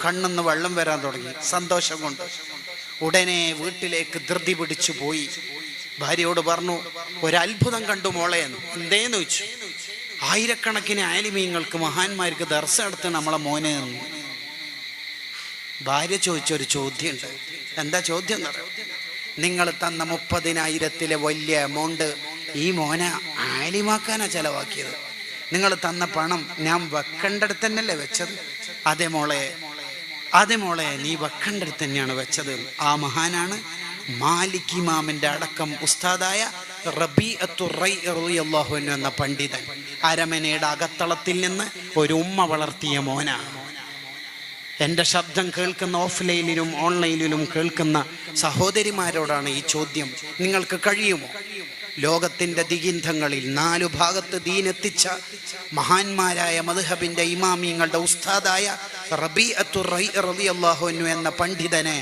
കണ്ണിന്ന് വെള്ളം വരാൻ തുടങ്ങി സന്തോഷം കൊണ്ട്. ഉടനെ വീട്ടിലേക്ക് ധൃതി പിടിച്ചു പോയി. ഭാര്യയോട് പറഞ്ഞു, ഒരത്ഭുതം കണ്ടു മോളെ എന്ന്. എന്തേന്ന് ചോദിച്ചു. ആയിരക്കണക്കിന് ആലിമീങ്ങൾക്ക് മഹാന്മാർക്ക് ദർശനം എടുത്ത് നമ്മളെ മോനെ എന്ന്. ഭാര്യ ചോദിച്ചൊരു ചോദ്യമുണ്ട്. എന്താ ചോദ്യം എന്ന് പറയാം. നിങ്ങൾ തന്ന 30,000 വലിയ എമൗണ്ട് ഈ മോനെ ആലിമാക്കാനാ ചെലവാക്കിയത്. നിങ്ങൾ തന്ന പണം ഞാൻ വെക്കേണ്ടടുത്ത് തന്നെയല്ലേ വെച്ചത്? അതെ മോളെ നീ വെക്കേണ്ടടുത്ത് തന്നെയാണ് വെച്ചത്. ആ മഹാനാണ് മാലിക് ഇമാമിന്റെ അടക്കം ഉസ്താദായ റബീഅത്തു റൈ റളിയല്ലാഹു അൻഹു എന്ന പണ്ഡിതൻ. അരമനയുടെ അകത്തളത്തിൽ നിന്ന് ഒരു ഉമ്മ വളർത്തിയ മോനാണ്. എൻ്റെ ശബ്ദം കേൾക്കുന്ന ഓഫ്ലൈനിലും ഓൺലൈനിലും കേൾക്കുന്ന സഹോദരിമാരോടാണ് ഈ ചോദ്യം. നിങ്ങൾക്ക് കഴിയുമോ ലോകത്തിൻ്റെ ദിഗന്ധങ്ങളിൽ 4 ഭാഗത്ത് ദീനെത്തിച്ച മഹാന്മാരായ മദ്ഹബിൻ്റെ ഇമാമിങ്ങളുടെ ഉസ്താദായ റബീഅത്തു റൈ റളിയല്ലാഹു അൻഹു എന്ന പണ്ഡിതനെ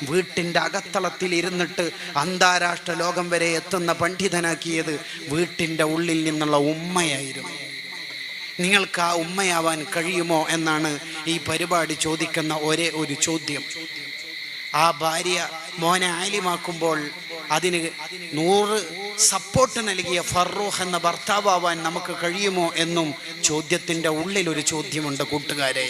വീട്ടിൻ്റെ അകത്തളത്തിൽ ഇരുന്നിട്ട് അന്താരാഷ്ട്ര ലോകം വരെ എത്തുന്ന പണ്ഡിതനാക്കിയത് വീട്ടിൻ്റെ ഉള്ളിൽ നിന്നുള്ള ഉമ്മയായിരുന്നു. നിങ്ങൾക്ക് ആ ഉമ്മയാവാൻ കഴിയുമോ എന്നാണ് ഈ പരിപാടി ചോദിക്കുന്ന ഒരേ ഒരു ചോദ്യം. ആ ഭാര്യ മോനെ ആലിമാക്കുമ്പോൾ അതിന് 100 സപ്പോർട്ട് നൽകിയ ഫറൂഖ് എന്ന ഭർത്താവാൻ നമുക്ക് കഴിയുമോ എന്നും ചോദ്യത്തിൻ്റെ ഉള്ളിൽ ഒരു ചോദ്യമുണ്ട്. കൂട്ടുകാരെ,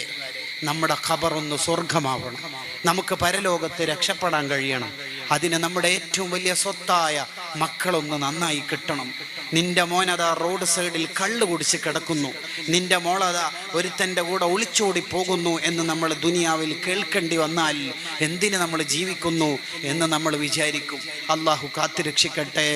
നമ്മുടെ ഖബറൊന്ന് സ്വർഗമാവണം, നമുക്ക് പരലോകത്ത് രക്ഷപ്പെടാൻ കഴിയണം. അതിന് നമ്മുടെ ഏറ്റവും വലിയ സ്വത്തായ മക്കളൊന്ന് നന്നായി കിട്ടണം. നിന്റെ മോനതാ റോഡ് സൈഡിൽ കള്ള് കുടിച്ച് കിടക്കുന്നു, നിന്റെ മോളതാ ഒരുത്തൻ്റെ കൂടെ ഒളിച്ചോടി പോകുന്നു എന്ന് നമ്മൾ ദുനിയാവിൽ കേൾക്കേണ്ടി വന്നാൽ എന്തിന് നമ്മൾ ജീവിക്കുന്നു എന്ന് നമ്മൾ വിചാരിക്കും. അള്ളാഹു കാത്തുരക്ഷിക്കട്ടെ.